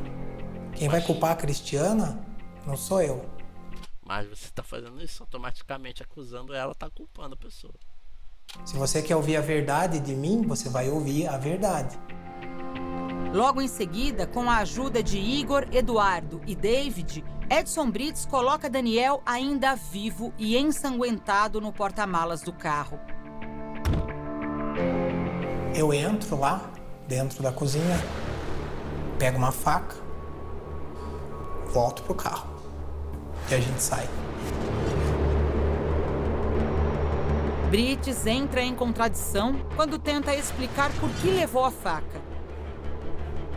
Quem vai culpar a Cristiana não sou eu. Mas você tá fazendo isso automaticamente, acusando ela, tá culpando a pessoa. Se você quer ouvir a verdade de mim, você vai ouvir a verdade. Logo em seguida, com a ajuda de Igor, Eduardo e David, Edson Brits coloca Daniel ainda vivo e ensanguentado no porta-malas do carro. Eu entro lá, dentro da cozinha, pego uma faca, volto pro carro e a gente sai. Brits entra em contradição quando tenta explicar por que levou a faca.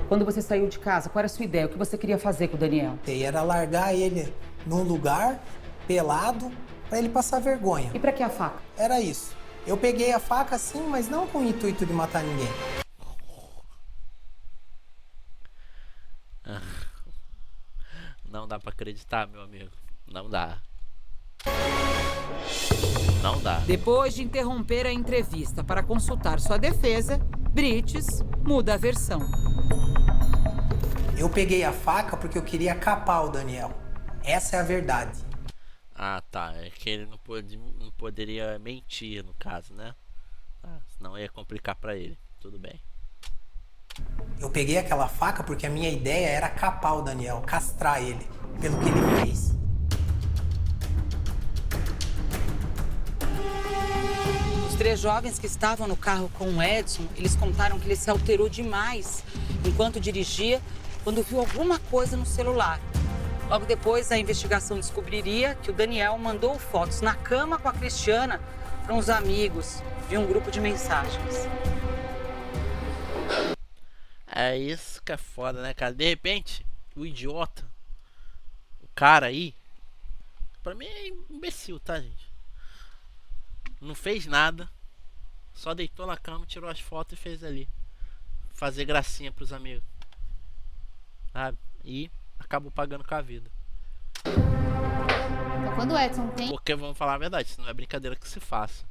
Quando você saiu de casa, qual era a sua ideia? O que você queria fazer com o Daniel? Era largar ele num lugar pelado para ele passar vergonha. E para que a faca? Era isso. Eu peguei a faca sim, mas não com o intuito de matar ninguém. Não dá pra acreditar, meu amigo. Não dá. Não dá. Depois de interromper a entrevista para consultar sua defesa, Brits muda a versão. Eu peguei a faca porque eu queria capar o Daniel. Essa é a verdade. Ah, tá. É que ele não poderia mentir, no caso, né? Senão ia complicar pra ele. Tudo bem. Eu peguei aquela faca porque a minha ideia era capar o Daniel, castrar ele, pelo que ele fez. Os 3 jovens que estavam no carro com o Edson, eles contaram que ele se alterou demais enquanto dirigia, quando viu alguma coisa no celular. Logo depois, a investigação descobriria que o Daniel mandou fotos na cama com a Cristiana para uns amigos de um grupo de mensagens. É isso que é foda, né, cara? De repente, o idiota, o cara aí, pra mim é imbecil, tá, gente? Não fez nada, só deitou na cama, tirou as fotos e fez ali. Fazer gracinha pros amigos. Sabe? E acabou pagando com a vida. Então, quando o Edson tem... Porque, vamos falar a verdade, isso não é brincadeira que se faça.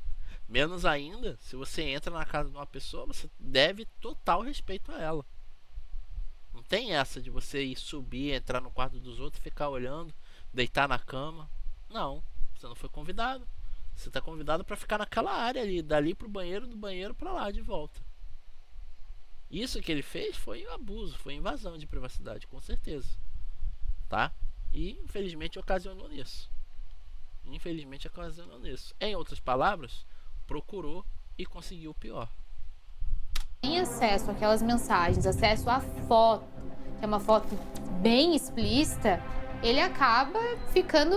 Menos ainda, se você entra na casa de uma pessoa, você deve total respeito a ela. Não tem essa de você ir subir, entrar no quarto dos outros, ficar olhando, deitar na cama. Não, você não foi convidado. Você está convidado para ficar naquela área ali, dali pro banheiro, do banheiro para lá, de volta. Isso que ele fez foi um abuso, foi invasão de privacidade, com certeza. Tá? E infelizmente ocasionou nisso. Em outras palavras, procurou e conseguiu o pior. Tem acesso àquelas mensagens, acesso à foto, que é uma foto bem explícita, ele acaba ficando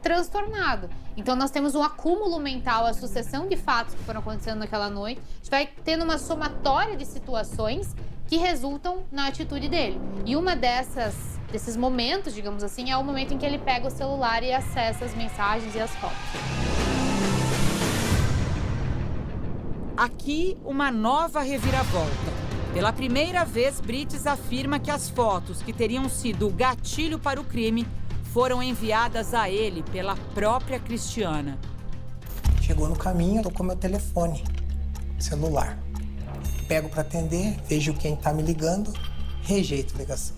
transtornado. Então nós temos um acúmulo mental, a sucessão de fatos que foram acontecendo naquela noite. A gente vai tendo uma somatória de situações que resultam na atitude dele. E uma dessas desses momentos, digamos assim, é o momento em que ele pega o celular e acessa as mensagens e as fotos. Aqui, uma nova reviravolta. Pela primeira vez, Brites afirma que as fotos que teriam sido o gatilho para o crime foram enviadas a ele pela própria Cristiana. Chegou no caminho, tocou meu telefone, celular. Pego para atender, vejo quem tá me ligando, rejeito a ligação.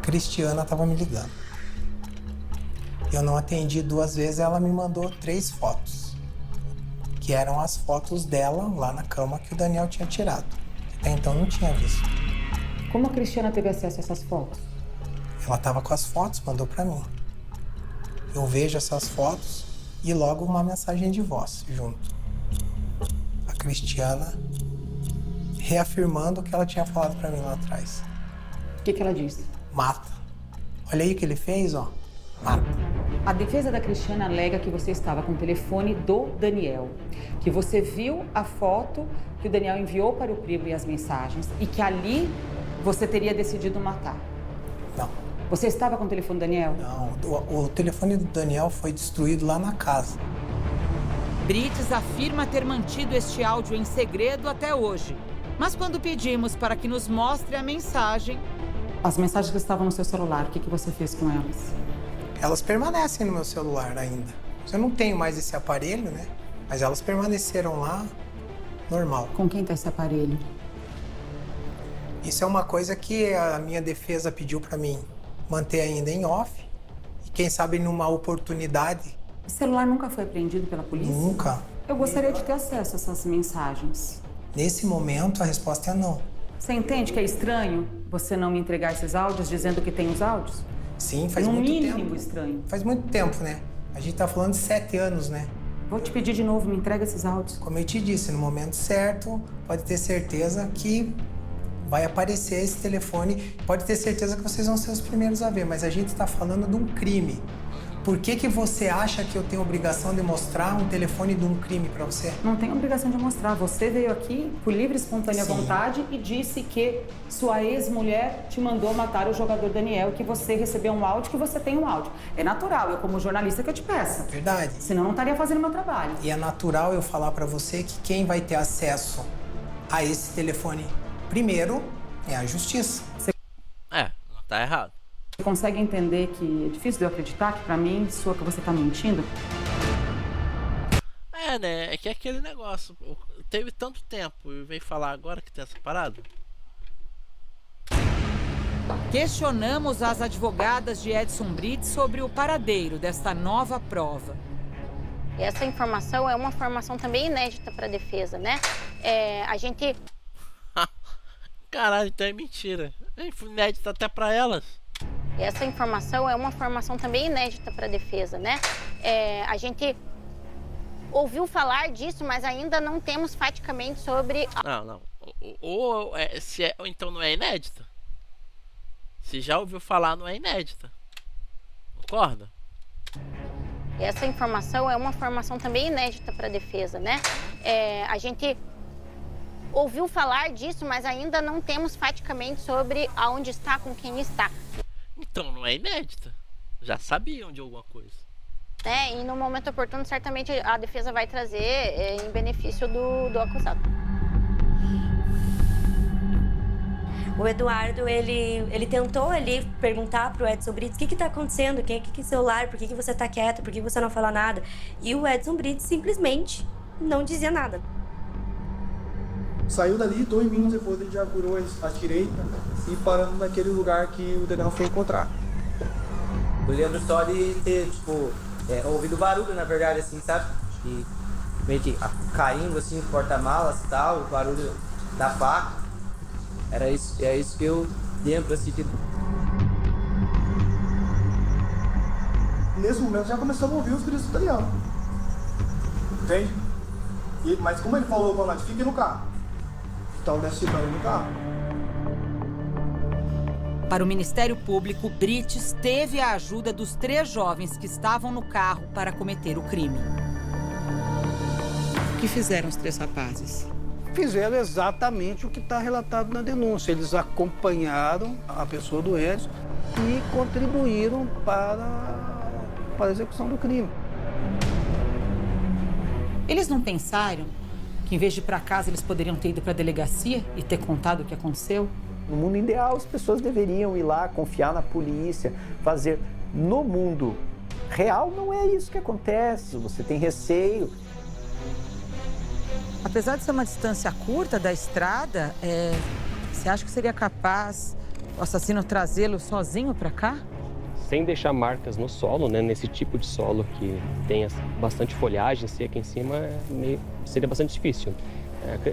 Cristiana estava me ligando. Eu não atendi 2 vezes, ela me mandou 3 fotos, que eram as fotos dela lá na cama que o Daniel tinha tirado. Até então não tinha visto. Como a Cristiana teve acesso a essas fotos? Ela estava com as fotos, mandou para mim. Eu vejo essas fotos e logo uma mensagem de voz junto. A Cristiana reafirmando o que ela tinha falado para mim lá atrás. O que ela disse? Mata. Olha aí o que ele fez, ó. Mata. A defesa da Cristiana alega que você estava com o telefone do Daniel, que você viu a foto que o Daniel enviou para o primo e as mensagens e que ali você teria decidido matar. Não. Você estava com o telefone do Daniel? Não, o telefone do Daniel foi destruído lá na casa. Brites afirma ter mantido este áudio em segredo até hoje. Mas quando pedimos para que nos mostre a mensagem... As mensagens que estavam no seu celular, o que você fez com elas? Elas permanecem no meu celular ainda. Eu não tenho mais esse aparelho, né? Mas elas permaneceram lá, normal. Com quem tá esse aparelho? Isso é uma coisa que a minha defesa pediu para mim manter ainda em off. E quem sabe numa oportunidade... O celular nunca foi apreendido pela polícia? Nunca. Eu gostaria de ter acesso a essas mensagens. Nesse momento, a resposta é não. Você entende que é estranho você não me entregar esses áudios dizendo que tem os áudios? Sim, faz muito tempo. No mínimo estranho. Faz muito tempo, né? A gente tá falando de 7 anos, né? Vou te pedir de novo, me entrega esses áudios. Como eu te disse, no momento certo, pode ter certeza que vai aparecer esse telefone. Pode ter certeza que vocês vão ser os primeiros a ver, mas a gente tá falando de um crime. Por que você acha que eu tenho obrigação de mostrar um telefone de um crime para você? Não tenho obrigação de mostrar. Você veio aqui por livre e espontânea vontade e disse que sua ex-mulher te mandou matar o jogador Daniel, que você recebeu um áudio, que você tem um áudio. É natural, eu como jornalista que eu te peça. Verdade. Senão eu não estaria fazendo meu trabalho. E é natural eu falar para você que quem vai ter acesso a esse telefone primeiro é a justiça. Não tá errado. Você consegue entender que é difícil de eu acreditar que pra mim, sua que você tá mentindo? Né? É que é aquele negócio. Teve tanto tempo e veio falar agora que tem essa parada. Questionamos as advogadas de Edson Brites sobre o paradeiro desta nova prova. Essa informação é uma informação também inédita para a defesa, né? A gente... Caralho, então é mentira. É inédita até para elas. Essa informação é uma informação também inédita para a defesa, né? A gente ouviu falar disso, mas ainda não temos faticamente sobre... Não. Ou então não é inédita. Se já ouviu falar, não é inédita. Concorda? Essa informação é uma informação também inédita para a defesa, né? A gente ouviu falar disso, mas ainda não temos faticamente sobre aonde está, com quem está. Então não é inédita. Já sabiam de alguma coisa. E no momento oportuno, certamente a defesa vai trazer em benefício do acusado. O Eduardo, ele tentou ali perguntar pro Edson Brites o que tá acontecendo, que é celular, por que você tá quieto, por que você não fala nada. E o Edson Brites simplesmente não dizia nada. Saiu dali, 2 minutos depois ele já virou à direita e parando naquele lugar que o Daniel foi encontrar. Eu lembro só de ter, ouvido barulho, na verdade, assim, sabe? E meio que caindo, assim, o porta-malas e tal, o barulho da faca. É isso que eu lembro, assim, de... Nesse momento já começamos a ouvir os gritos do Daniel. Entende? Mas como ele falou pra nós, fique no carro. Então desce no carro. Para o Ministério Público, Brites teve a ajuda dos 3 jovens que estavam no carro para cometer o crime. O que fizeram os 3 rapazes? Fizeram exatamente o que está relatado na denúncia. Eles acompanharam a pessoa do Edson e contribuíram para a execução do crime. Eles não pensaram que, em vez de ir para casa, eles poderiam ter ido para a delegacia e ter contado o que aconteceu? No mundo ideal, as pessoas deveriam ir lá, confiar na polícia, fazer. No mundo real, não é isso que acontece. Você tem receio. Apesar de ser uma distância curta da estrada, você acha que seria capaz o assassino trazê-lo sozinho para cá? Sem deixar marcas no solo, né? Nesse tipo de solo que tem bastante folhagem seca em cima, seria bastante difícil.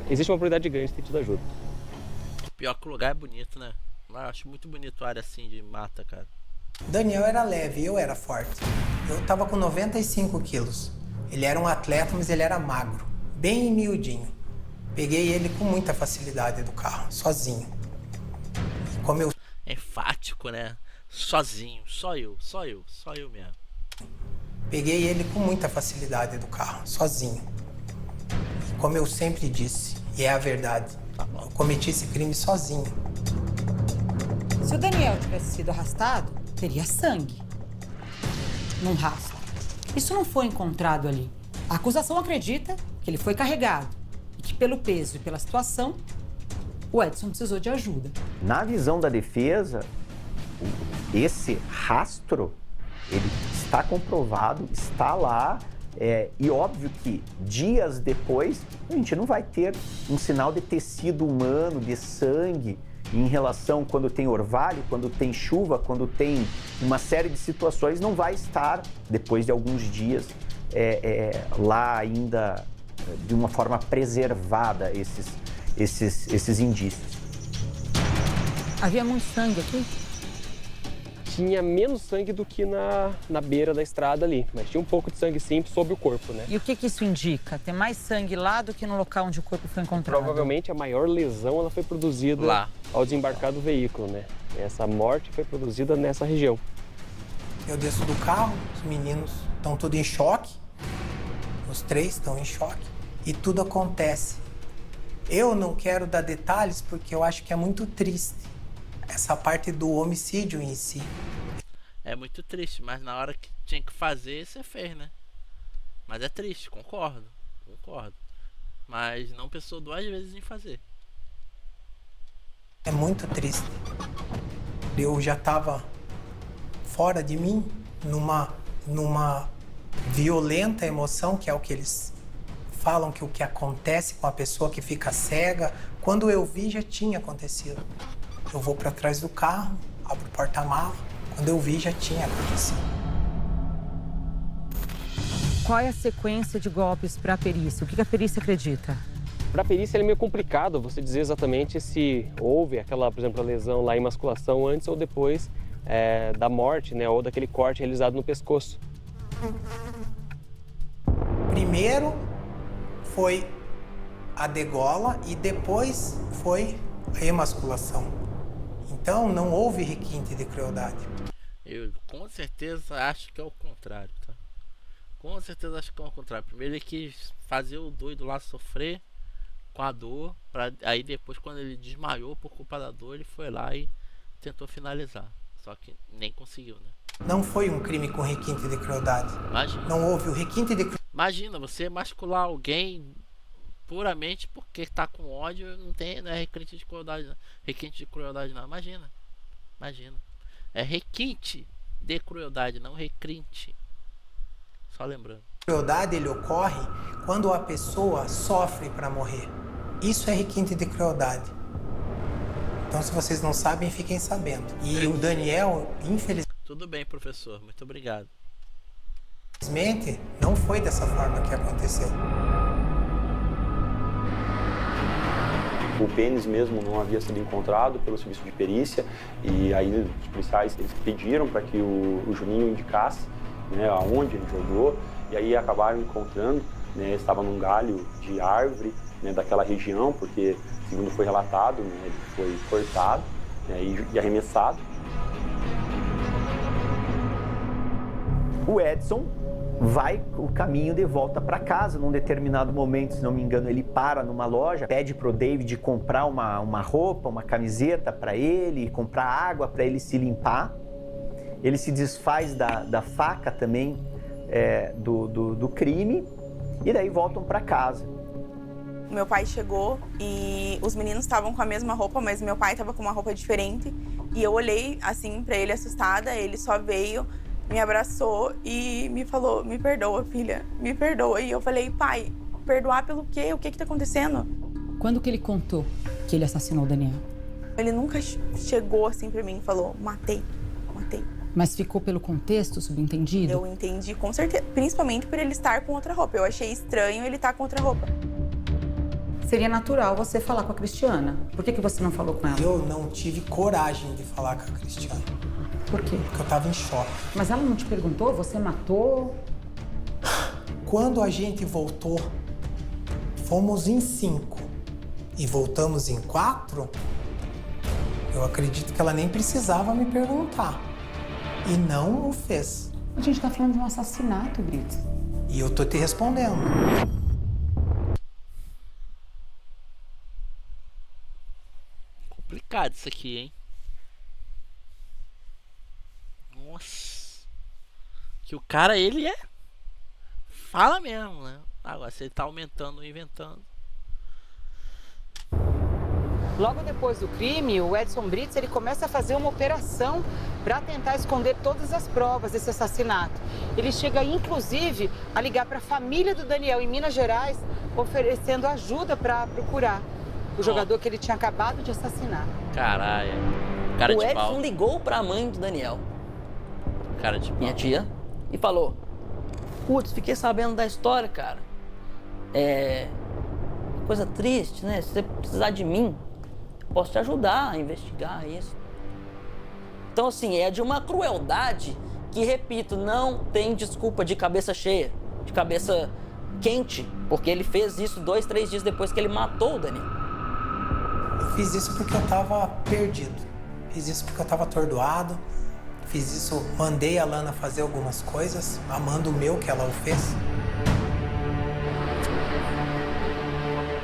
Existe uma probabilidade grande de ter tido ajuda. Pior que o lugar é bonito, né? Eu acho muito bonito a área assim de mata, cara. Daniel era leve, eu era forte. Eu tava com 95 quilos. Ele era um atleta, mas ele era magro, bem miudinho. Peguei ele com muita facilidade do carro, sozinho. Como eu... É enfático, né? Sozinho, só eu mesmo. Peguei ele com muita facilidade do carro, sozinho. Como eu sempre disse, e é a verdade, eu cometi esse crime sozinho. Se o Daniel tivesse sido arrastado, teria sangue num rastro. Isso não foi encontrado ali. A acusação acredita que ele foi carregado e que, pelo peso e pela situação, o Edson precisou de ajuda. Na visão da defesa, esse rastro, ele está comprovado, está lá, e óbvio que dias depois a gente não vai ter um sinal de tecido humano, de sangue, em relação quando tem orvalho, quando tem chuva, quando tem uma série de situações, não vai estar, depois de alguns dias, lá ainda de uma forma preservada esses indícios. Havia muito sangue aqui? Tinha menos sangue do que na beira da estrada ali, mas tinha um pouco de sangue sim sobre o corpo, né? E o que isso indica? Tem mais sangue lá do que no local onde o corpo foi encontrado? Provavelmente a maior lesão ela foi produzida lá, ao desembarcar do veículo, né? Essa morte foi produzida nessa região. Eu desço do carro, os meninos estão todos em choque, os três estão em choque, e tudo acontece. Eu não quero dar detalhes porque eu acho que é muito triste. Essa parte do homicídio em si. É muito triste, mas na hora que tinha que fazer, você fez, né? Mas é triste, concordo. Mas não pensou duas vezes em fazer. É muito triste. Eu já estava fora de mim, numa violenta emoção, que é o que eles falam, que o que acontece com a pessoa que fica cega. Quando eu vi, já tinha acontecido. Eu vou para trás do carro, abro o porta-mala. Quando eu vi, já tinha acontecido. Qual é a sequência de golpes para a perícia? O que a perícia acredita? Para a perícia é meio complicado você dizer exatamente se houve aquela, por exemplo, a lesão lá, imasculação antes ou depois da morte, né, ou daquele corte realizado no pescoço. Primeiro foi a degola e depois foi a emasculação. Então, não houve requinte de crueldade. Eu com certeza acho que é o contrário, tá? Com certeza acho que é o contrário. Primeiro ele quis fazer o doido lá sofrer com a dor, aí depois quando ele desmaiou por culpa da dor, ele foi lá e tentou finalizar. Só que nem conseguiu, né? Não foi um crime com requinte de crueldade. Imagina. Não houve o requinte de crueldade. Imagina, você emascular alguém puramente porque tá com ódio, não é requinte de crueldade não. Requinte de crueldade não, imagina. É requinte de crueldade, não requinte. Só lembrando. Crueldade ele ocorre quando a pessoa sofre para morrer. Isso é requinte de crueldade. Então, se vocês não sabem, fiquem sabendo. E o Daniel, infelizmente... Tudo bem, professor. Muito obrigado. Infelizmente, não foi dessa forma que aconteceu. O pênis mesmo não havia sido encontrado pelo serviço de perícia e aí os policiais eles pediram para que o Juninho indicasse, né, aonde ele jogou, e aí acabaram encontrando, né, estava num galho de árvore, né, daquela região, porque segundo foi relatado, né, ele foi cortado, né, e arremessado. O Edson vai o caminho de volta para casa. Num determinado momento, se não me engano, ele para numa loja, pede pro David comprar uma roupa, uma camiseta para ele, comprar água para ele se limpar. Ele se desfaz da faca também do crime e daí voltam para casa. Meu pai chegou e os meninos estavam com a mesma roupa, mas meu pai estava com uma roupa diferente. E eu olhei assim para ele assustada, ele só veio, me abraçou e me falou: "Me perdoa, filha, me perdoa". E eu falei: "Pai, perdoar pelo quê? O que tá acontecendo?". Quando que ele contou que ele assassinou o Daniel? Ele nunca chegou assim para mim e falou: "Matei, matei". Mas ficou pelo contexto subentendido? Eu entendi com certeza, principalmente por ele estar com outra roupa. Eu achei estranho ele estar com outra roupa. Seria natural você falar com a Cristiana. Por que você não falou com ela? Eu não tive coragem de falar com a Cristiana. Por quê? Porque eu tava em choque. Mas ela não te perguntou? Você matou? Quando a gente voltou, fomos em 5 e voltamos em 4, eu acredito que ela nem precisava me perguntar. E não o fez. A gente tá falando de um assassinato, Brito. E eu tô te respondendo. Complicado isso aqui, hein? Nossa. Que o cara, ele fala mesmo, né? Agora, se ele tá aumentando ou inventando. Logo depois do crime, o Edson Brits ele começa a fazer uma operação para tentar esconder todas as provas desse assassinato. Ele chega, inclusive, a ligar para a família do Daniel em Minas Gerais, oferecendo ajuda para procurar o jogador que ele tinha acabado de assassinar. Caralho. Cara O de Edson pau. ligou para a mãe do Daniel, Cara de pau. minha tia, e falou: "Putz, fiquei sabendo da história, cara. Coisa triste, né? Se você precisar de mim, posso te ajudar a investigar isso". Então, assim, é de uma crueldade que, repito, não tem desculpa de cabeça cheia, de cabeça quente, porque ele fez isso 2, 3 dias depois que ele matou o Daniel. Eu fiz isso porque eu tava perdido. Fiz isso porque eu tava atordoado. Fiz isso, mandei a Lana fazer algumas coisas, amando o meu que ela o fez.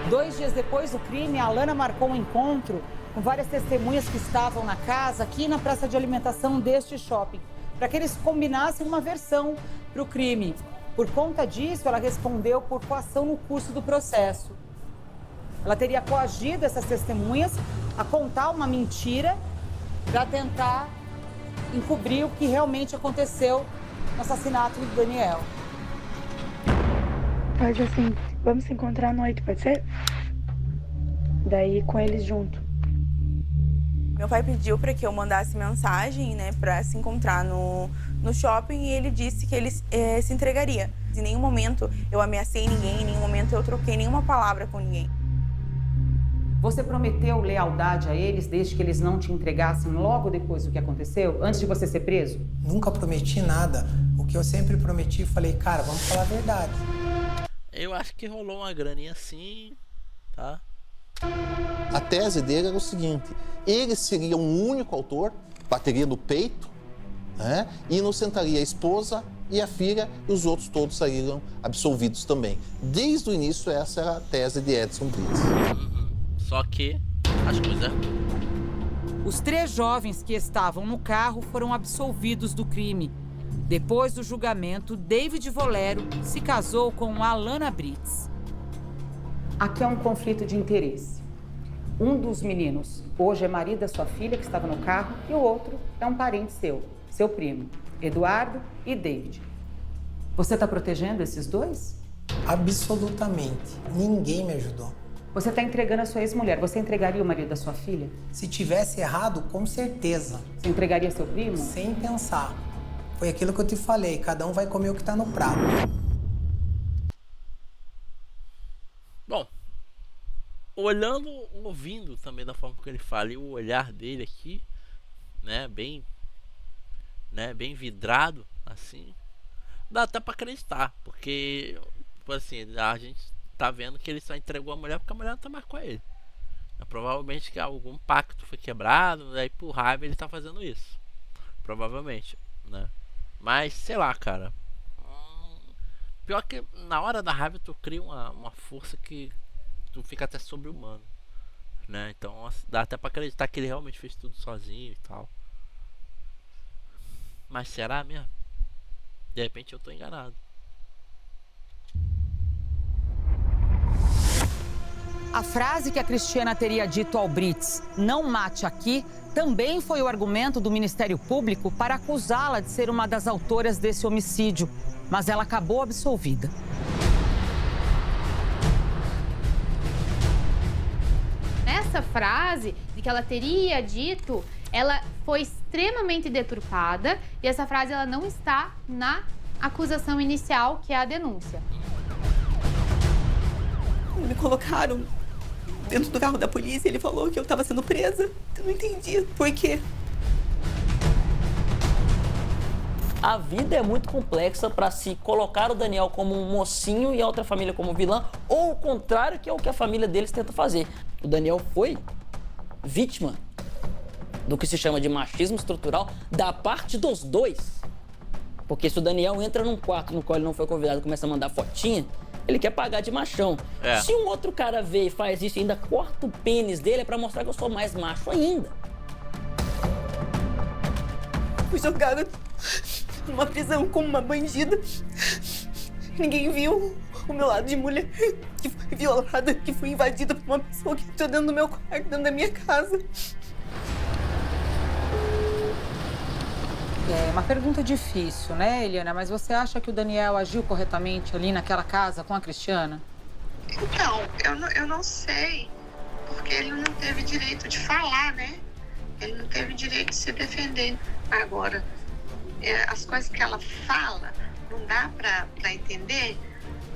2 dias depois do crime, a Lana marcou um encontro com várias testemunhas que estavam na casa, aqui na praça de alimentação deste shopping, para que eles combinassem uma versão para o crime. Por conta disso, ela respondeu por coação no curso do processo. Ela teria coagido essas testemunhas a contar uma mentira para tentar encobrir o que realmente aconteceu no assassinato do Daniel. Faz assim, vamos se encontrar à noite, pode ser? Daí com eles junto. Meu pai pediu para que eu mandasse mensagem, né, para se encontrar no shopping, e ele disse que ele se entregaria. Em nenhum momento eu ameacei ninguém, em nenhum momento eu troquei nenhuma palavra com ninguém. Você prometeu lealdade a eles desde que eles não te entregassem logo depois do que aconteceu, antes de você ser preso? Nunca prometi nada. O que eu sempre prometi, falei, cara, vamos falar a verdade. Eu acho que rolou uma graninha assim, tá? A tese dele era o seguinte: ele seria um único autor, bateria no peito, né? E inocentaria a esposa e a filha, e os outros todos saíram absolvidos também. Desde o início, essa era a tese de Edson Brits. Só que as coisas... Os 3 jovens que estavam no carro foram absolvidos do crime. Depois do julgamento, David Volero se casou com Alana Brits. Aqui é um conflito de interesse. Um dos meninos hoje é marido da sua filha, que estava no carro, e o outro é um parente seu primo, Eduardo e David. Você está protegendo esses 2? Absolutamente. Ninguém me ajudou. Você está entregando a sua ex-mulher. Você entregaria o marido da sua filha? Se tivesse errado, com certeza. Você entregaria seu primo? Sem pensar. Foi aquilo que eu te falei, cada um vai comer o que tá no prato. Bom, olhando, ouvindo também da forma que ele fala, e o olhar dele aqui, né, bem vidrado, assim, dá até pra acreditar, porque, tipo assim, a gente tá vendo que ele só entregou a mulher porque a mulher não tá mais com ele. Provavelmente que algum pacto foi quebrado, daí por raiva ele tá fazendo isso. Provavelmente, né? Mas, sei lá, cara. Pior que na hora da raiva tu cria uma força que tu fica até sobre-humano, né? Então dá até pra acreditar que ele realmente fez tudo sozinho e tal. Mas será mesmo? De repente eu tô enganado. A frase que a Cristiana teria dito ao Brits, "não mate aqui", também foi o argumento do Ministério Público para acusá-la de ser uma das autoras desse homicídio. Mas ela acabou absolvida. Essa frase de que ela teria dito, ela foi extremamente deturpada e essa frase ela não está na acusação inicial, que é a denúncia. Me colocaram dentro do carro da polícia, ele falou que eu estava sendo presa. Eu não entendi por quê. A vida é muito complexa para se colocar o Daniel como um mocinho e a outra família como vilã, ou o contrário, que é o que a família deles tenta fazer. O Daniel foi vítima do que se chama de machismo estrutural da parte dos dois. Porque se o Daniel entra num quarto no qual ele não foi convidado e começa a mandar fotinha, ele quer pagar de machão. É. Se um outro cara vê e faz isso e ainda corta o pênis dele, é pra mostrar que eu sou mais macho ainda. Fui jogada numa prisão como uma bandida. Ninguém viu o meu lado de mulher que foi violada, que foi invadida por uma pessoa que entrou dentro do meu quarto, dentro da minha casa. É uma pergunta difícil, né, Eliana? Mas você acha que o Daniel agiu corretamente ali naquela casa com a Cristiana? Então, eu não sei, porque ele não teve direito de falar, né? Ele não teve direito de se defender. Agora, as coisas que ela fala, não dá pra entender,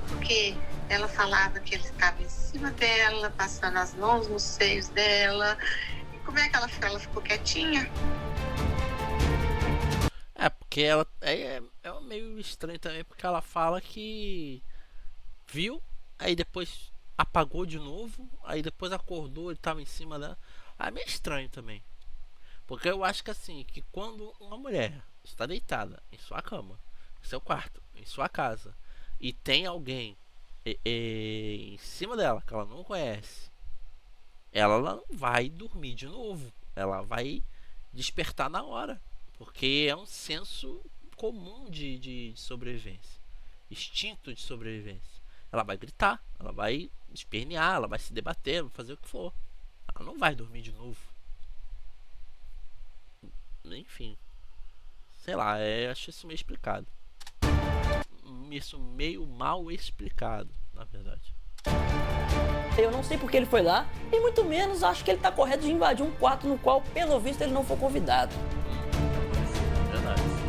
porque ela falava que ele estava em cima dela, passando as mãos nos seios dela. E como é que ela ficou quietinha? É, porque ela é meio estranho também, porque ela fala que viu, aí depois apagou de novo, aí depois acordou, ele tava em cima dela. É meio estranho também. Porque eu acho que assim, que quando uma mulher está deitada em sua cama, em seu quarto, em sua casa, e tem alguém em cima dela que ela não conhece, ela não vai dormir de novo. Ela vai despertar na hora. Porque é um senso comum de sobrevivência. Instinto de sobrevivência. Ela vai gritar, ela vai espernear, ela vai se debater, vai fazer o que for. Ela não vai dormir de novo. Enfim. Sei lá, acho isso meio explicado. Isso meio mal explicado, na verdade. Eu não sei porque ele foi lá, e muito menos acho que ele tá correto de invadir um quarto no qual, pelo visto, ele não foi convidado.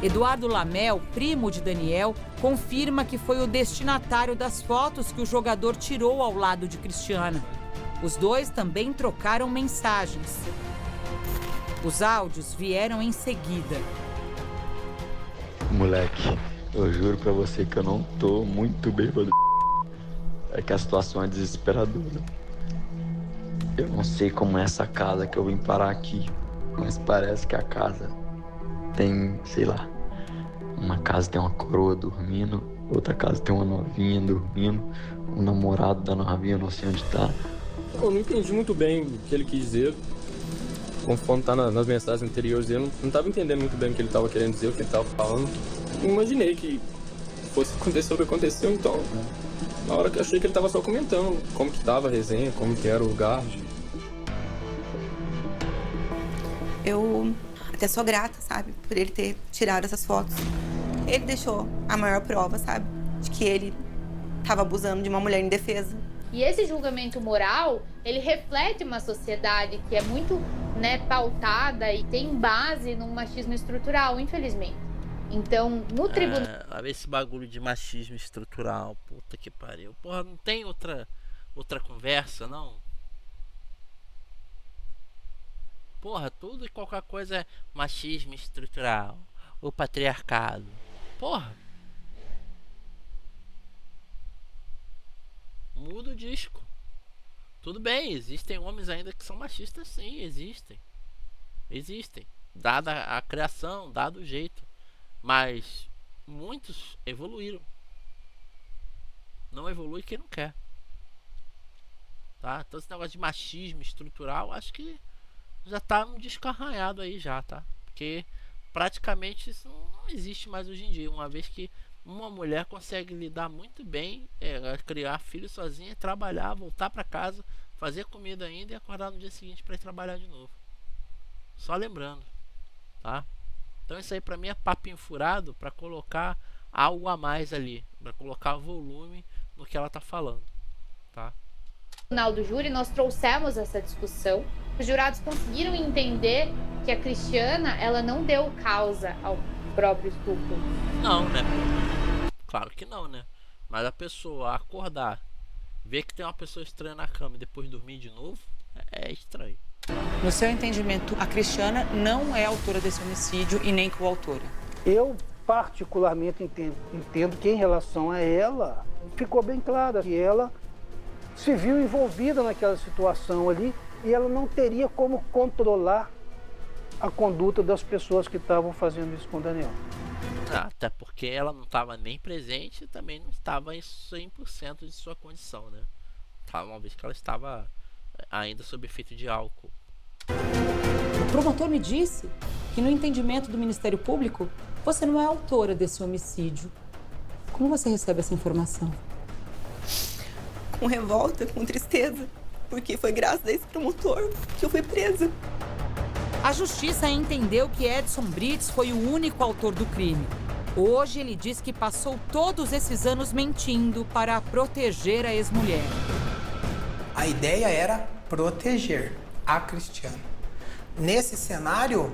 Eduardo Lamel, primo de Daniel, confirma que foi o destinatário das fotos que o jogador tirou ao lado de Cristiana. Os dois também trocaram mensagens. Os áudios vieram em seguida. Moleque, eu juro pra você que eu não tô muito bêbado. É que a situação é desesperadora. Eu não sei como é essa casa que eu vim parar aqui, mas parece que a casa tem, sei lá, uma casa tem uma coroa dormindo, outra casa tem uma novinha dormindo, o namorado da novinha eu não sei onde tá. Eu não entendi muito bem o que ele quis dizer. Conforme tá nas mensagens anteriores dele, não tava entendendo muito bem o que ele tava querendo dizer, o que ele tava falando. Não imaginei que fosse acontecer o que aconteceu, então na hora que eu achei que ele tava só comentando como que tava a resenha, como que era o lugar. Eu até sou grata, sabe, por ele ter tirado essas fotos. Ele deixou a maior prova, sabe, de que ele estava abusando de uma mulher indefesa. E esse julgamento moral, ele reflete uma sociedade que é muito, né, pautada e tem base no machismo estrutural, infelizmente. Então, no tribunal... Esse bagulho de machismo estrutural, puta que pariu. Porra, não tem outra conversa, não? Porra, tudo e qualquer coisa é machismo estrutural. O patriarcado. Porra. Muda o disco. Tudo bem, existem homens ainda que são machistas, sim, existem. Existem. Dada a criação, dado o jeito. Mas muitos evoluíram. Não evolui quem não quer. Tá? Então esse negócio de machismo estrutural, acho que já tá um disco arranhado aí já, tá? Porque praticamente isso não existe mais hoje em dia, uma vez que uma mulher consegue lidar muito bem, criar filhos sozinha, trabalhar, voltar para casa, fazer comida ainda e acordar no dia seguinte para ir trabalhar de novo. Só lembrando, tá? Então isso aí para mim é papinho furado para colocar algo a mais ali, para colocar volume no que ela tá falando, tá? No final do júri nós trouxemos essa discussão. Os jurados conseguiram entender que a Cristiana, ela não deu causa ao próprio estupro. Não, né? Claro que não, né? Mas a pessoa acordar, ver que tem uma pessoa estranha na cama e depois dormir de novo, é estranho. No seu entendimento, a Cristiana não é autora desse homicídio e nem coautora? Eu, particularmente, entendo que em relação a ela, ficou bem claro que ela se viu envolvida naquela situação ali e ela não teria como controlar a conduta das pessoas que estavam fazendo isso com o Daniel. Até porque ela não estava nem presente e também não estava em 100% de sua condição, né? Uma vez que ela estava ainda sob efeito de álcool. O promotor me disse que no entendimento do Ministério Público, você não é autora desse homicídio. Como você recebe essa informação? Com revolta, com tristeza, porque foi graças a esse promotor que eu fui presa. A justiça entendeu que Edson Brits foi o único autor do crime. Hoje ele diz que passou todos esses anos mentindo para proteger a ex-mulher. A ideia era proteger a Cristiana. Nesse cenário,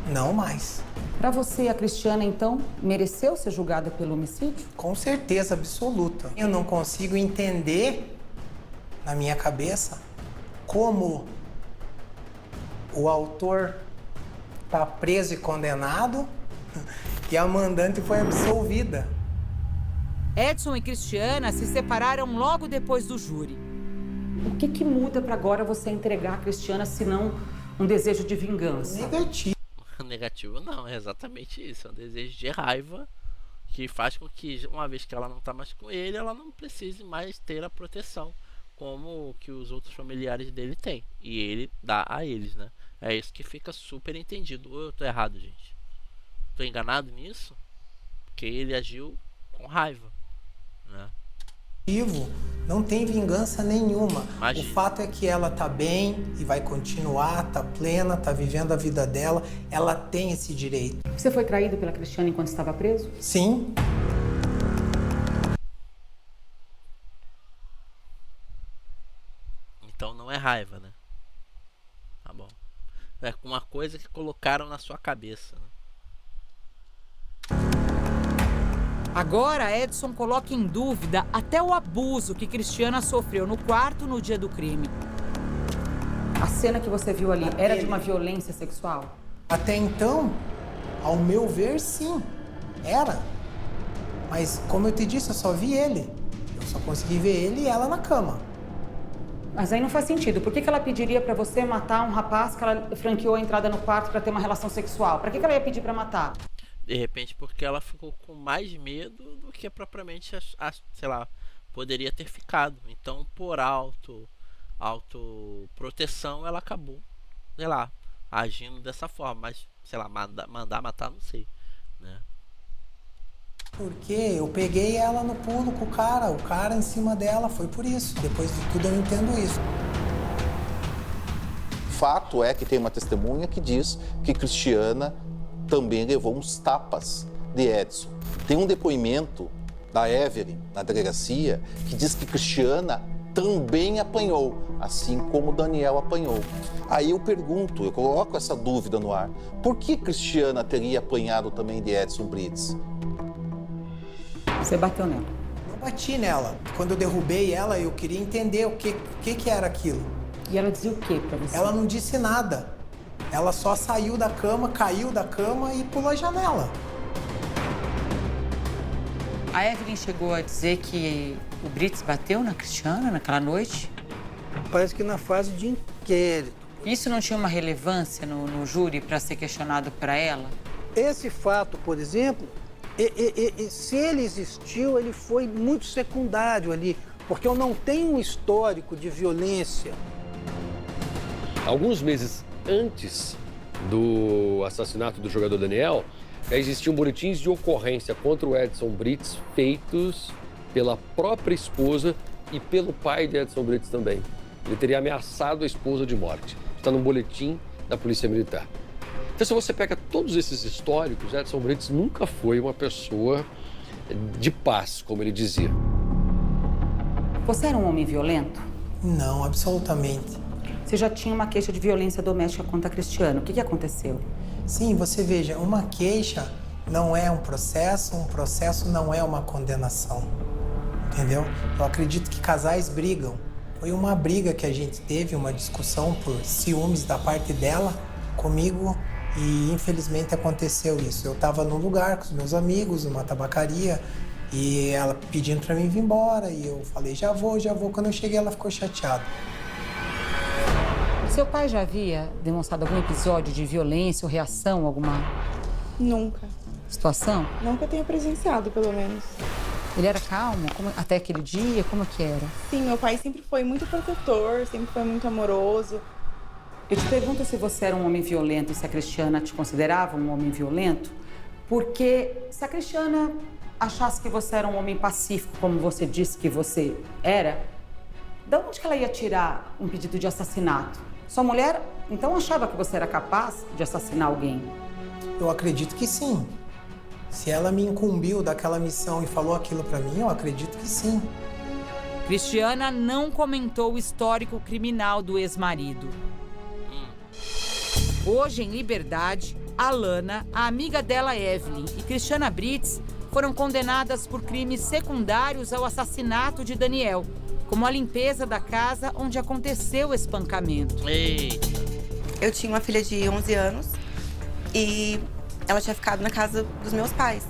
não mais. Para você, a Cristiana, então, mereceu ser julgada pelo homicídio? Com certeza absoluta. Eu não consigo entender, na minha cabeça, como o autor está preso e condenado e a mandante foi absolvida. Edson e Cristiana se separaram logo depois do júri. O que muda para agora você entregar a Cristiana, se não um desejo de vingança? Negativo. Negativo não, é exatamente isso. É um desejo de raiva que faz com que, uma vez que ela não está mais com ele, ela não precise mais ter a proteção como que os outros familiares dele têm. E ele dá a eles, né? É isso que fica super entendido. Ou eu tô errado, gente? Tô enganado nisso? Porque ele agiu com raiva, né? Não tem vingança nenhuma. Imagina. O fato é que ela tá bem e vai continuar, tá plena, tá vivendo a vida dela. Ela tem esse direito. Você foi traído pela Cristiana enquanto estava preso? Sim. Então não é raiva, né? Tá bom. É uma coisa que colocaram na sua cabeça, né? Agora, Edson coloca em dúvida até o abuso que Cristiana sofreu no quarto no dia do crime. A cena que você viu ali era de uma violência sexual? Até então, ao meu ver, sim, era. Mas, como eu te disse, eu só vi ele. Eu só consegui ver ele e ela na cama. Mas aí não faz sentido. Por que ela pediria pra você matar um rapaz que ela franqueou a entrada no quarto pra ter uma relação sexual? Pra que ela ia pedir pra matar? De repente porque ela ficou com mais medo do que propriamente, sei lá, poderia ter ficado. Então, por autoproteção, ela acabou, sei lá, agindo dessa forma. Mas, sei lá, mandar matar, não sei, né? Porque eu peguei ela no pulo com o cara em cima dela, foi por isso. Depois de tudo eu entendo isso. Fato é que tem uma testemunha que diz que Cristiana também levou uns tapas de Edson. Tem um depoimento da Evelyn na delegacia que diz que Cristiana também apanhou, assim como Daniel apanhou. Aí eu pergunto, eu coloco essa dúvida no ar, por que Cristiana teria apanhado também de Edson Brits? Você bateu nela? Eu bati nela. Quando eu derrubei ela, eu queria entender o que era aquilo. E ela dizia o que pra você? Ela não disse nada. Ela só saiu da cama, caiu da cama e pulou a janela. A Evelyn chegou a dizer que o Brits bateu na Cristiana naquela noite? Parece que na fase de inquérito. Isso não tinha uma relevância no júri para ser questionado para ela? Esse fato, por exemplo, se ele existiu, ele foi muito secundário ali, porque eu não tenho um histórico de violência. Alguns meses antes do assassinato do jogador Daniel, já existiam boletins de ocorrência contra o Edson Brits feitos pela própria esposa e pelo pai de Edson Brits também. Ele teria ameaçado a esposa de morte. Está no boletim da Polícia Militar. Então, se você pega todos esses históricos, Edson Brits nunca foi uma pessoa de paz, como ele dizia. Você era um homem violento? Não, absolutamente. Você já tinha uma queixa de violência doméstica contra Cristiano. O que aconteceu? Sim, você veja, uma queixa não é um processo não é uma condenação, entendeu? Eu acredito que casais brigam. Foi uma briga que a gente teve, uma discussão por ciúmes da parte dela comigo e infelizmente aconteceu isso. Eu estava num lugar com os meus amigos, numa tabacaria, e ela pedindo para mim vir embora e eu falei, já vou. Quando eu cheguei, ela ficou chateada. Seu pai já havia demonstrado algum episódio de violência ou reação a alguma Nunca. situação? Nunca tenho presenciado, pelo menos. Ele era calmo? Até aquele dia? Como que era? Sim, meu pai sempre foi muito protetor, sempre foi muito amoroso. Eu te pergunto se você era um homem violento e se a Cristiana te considerava um homem violento, porque se a Cristiana achasse que você era um homem pacífico, como você disse que você era, de onde que ela ia tirar um pedido de assassinato? Sua mulher, então, achava que você era capaz de assassinar alguém? Eu acredito que sim. Se ela me incumbiu daquela missão e falou aquilo pra mim, eu acredito que sim. Cristiana não comentou o histórico criminal do ex-marido. Hoje, em liberdade, Alana, a amiga dela, Evelyn, e Cristiana Brits foram condenadas por crimes secundários ao assassinato de Daniel, como a limpeza da casa onde aconteceu o espancamento. Eita. Eu tinha uma filha de 11 anos e ela tinha ficado na casa dos meus pais.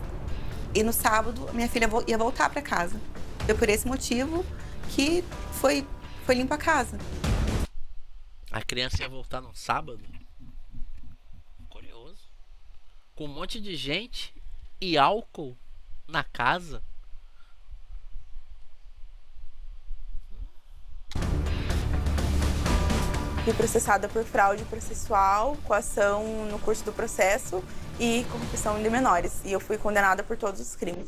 E no sábado, minha filha ia voltar para casa. Foi por esse motivo que foi limpa a casa. A criança ia voltar no sábado? Curioso. Com um monte de gente e álcool na casa. Fui processada por fraude processual, coação no curso do processo e corrupção de menores. E eu fui condenada por todos os crimes.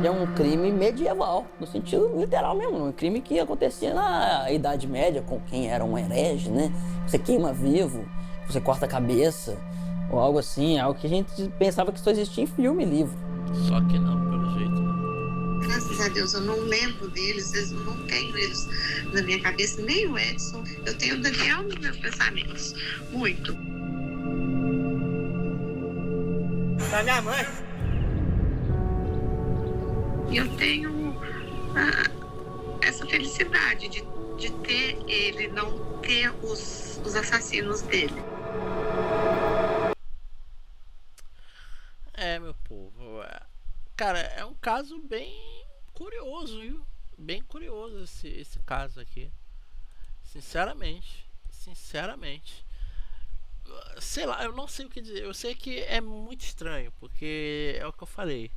É um crime medieval, no sentido literal mesmo. Um crime que acontecia na Idade Média, com quem era um herege, né? Você queima vivo, você corta a cabeça, ou algo assim. Algo que a gente pensava que só existia em filme e livro. Só que não, pelo jeito. Graças a Deus, eu não lembro deles, eu não tenho eles na minha cabeça, nem o Edson. Eu tenho o Daniel nos meus pensamentos, muito. Da minha mãe. E eu tenho essa felicidade de ter ele, não ter os assassinos dele. É, meu povo. Cara, é um caso bem curioso, viu? Bem curioso esse caso aqui. Sinceramente. Sei lá, eu não sei o que dizer. Eu sei que é muito estranho, porque é o que eu falei.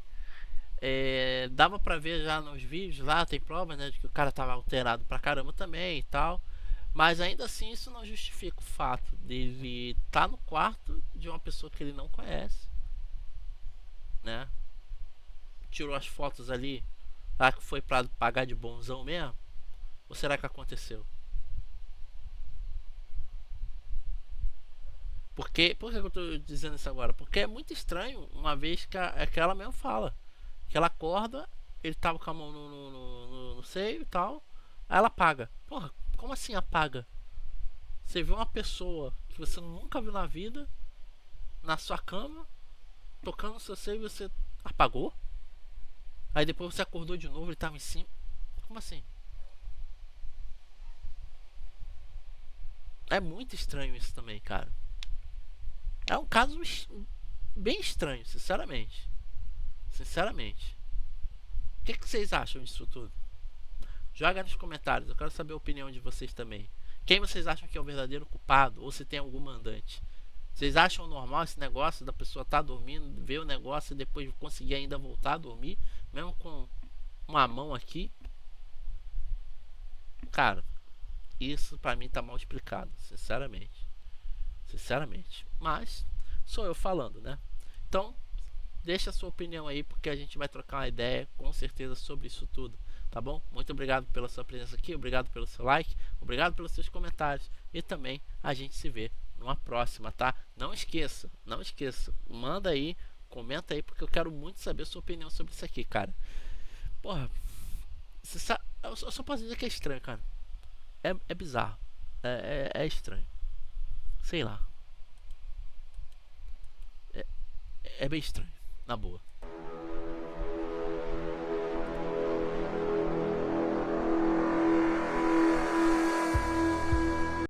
Dava pra ver já nos vídeos lá, tem prova, né, de que o cara tava alterado pra caramba também e tal. Mas ainda assim isso não justifica o fato dele estar no quarto de uma pessoa que ele não conhece, né? Tirou as fotos ali, lá que foi pra pagar de bonzão mesmo? Ou será que aconteceu? Por que eu tô dizendo isso agora? Porque é muito estranho, uma vez que ela mesmo fala que ela acorda ele tava com a mão no seio e tal. Aí ela apaga. Porra, como assim apaga? Você viu uma pessoa que você nunca viu na vida na sua cama, tocando no seu seio e você apagou? Aí depois você acordou de novo, ele tava em cima. Como assim? É muito estranho isso também, cara. É um caso bem estranho, sinceramente. Sinceramente. O que vocês acham disso tudo? Joga nos comentários, eu quero saber a opinião de vocês também. Quem vocês acham que é o verdadeiro culpado? Ou se tem algum mandante? Vocês acham normal esse negócio da pessoa estar dormindo, ver o negócio e depois conseguir ainda voltar a dormir? Mesmo com uma mão aqui? Cara, isso pra mim tá mal explicado, sinceramente. Sinceramente. Mas, sou eu falando, né? Então, deixa a sua opinião aí, porque a gente vai trocar uma ideia, com certeza, sobre isso tudo. Tá bom? Muito obrigado pela sua presença aqui, obrigado pelo seu like, obrigado pelos seus comentários. E também a gente se vê numa próxima, tá? Não esqueça, manda aí, comenta aí, porque eu quero muito saber a sua opinião sobre isso aqui, cara. Porra, eu só posso dizer que é estranho, cara. É bizarro, é estranho. Sei lá. É bem estranho, na boa.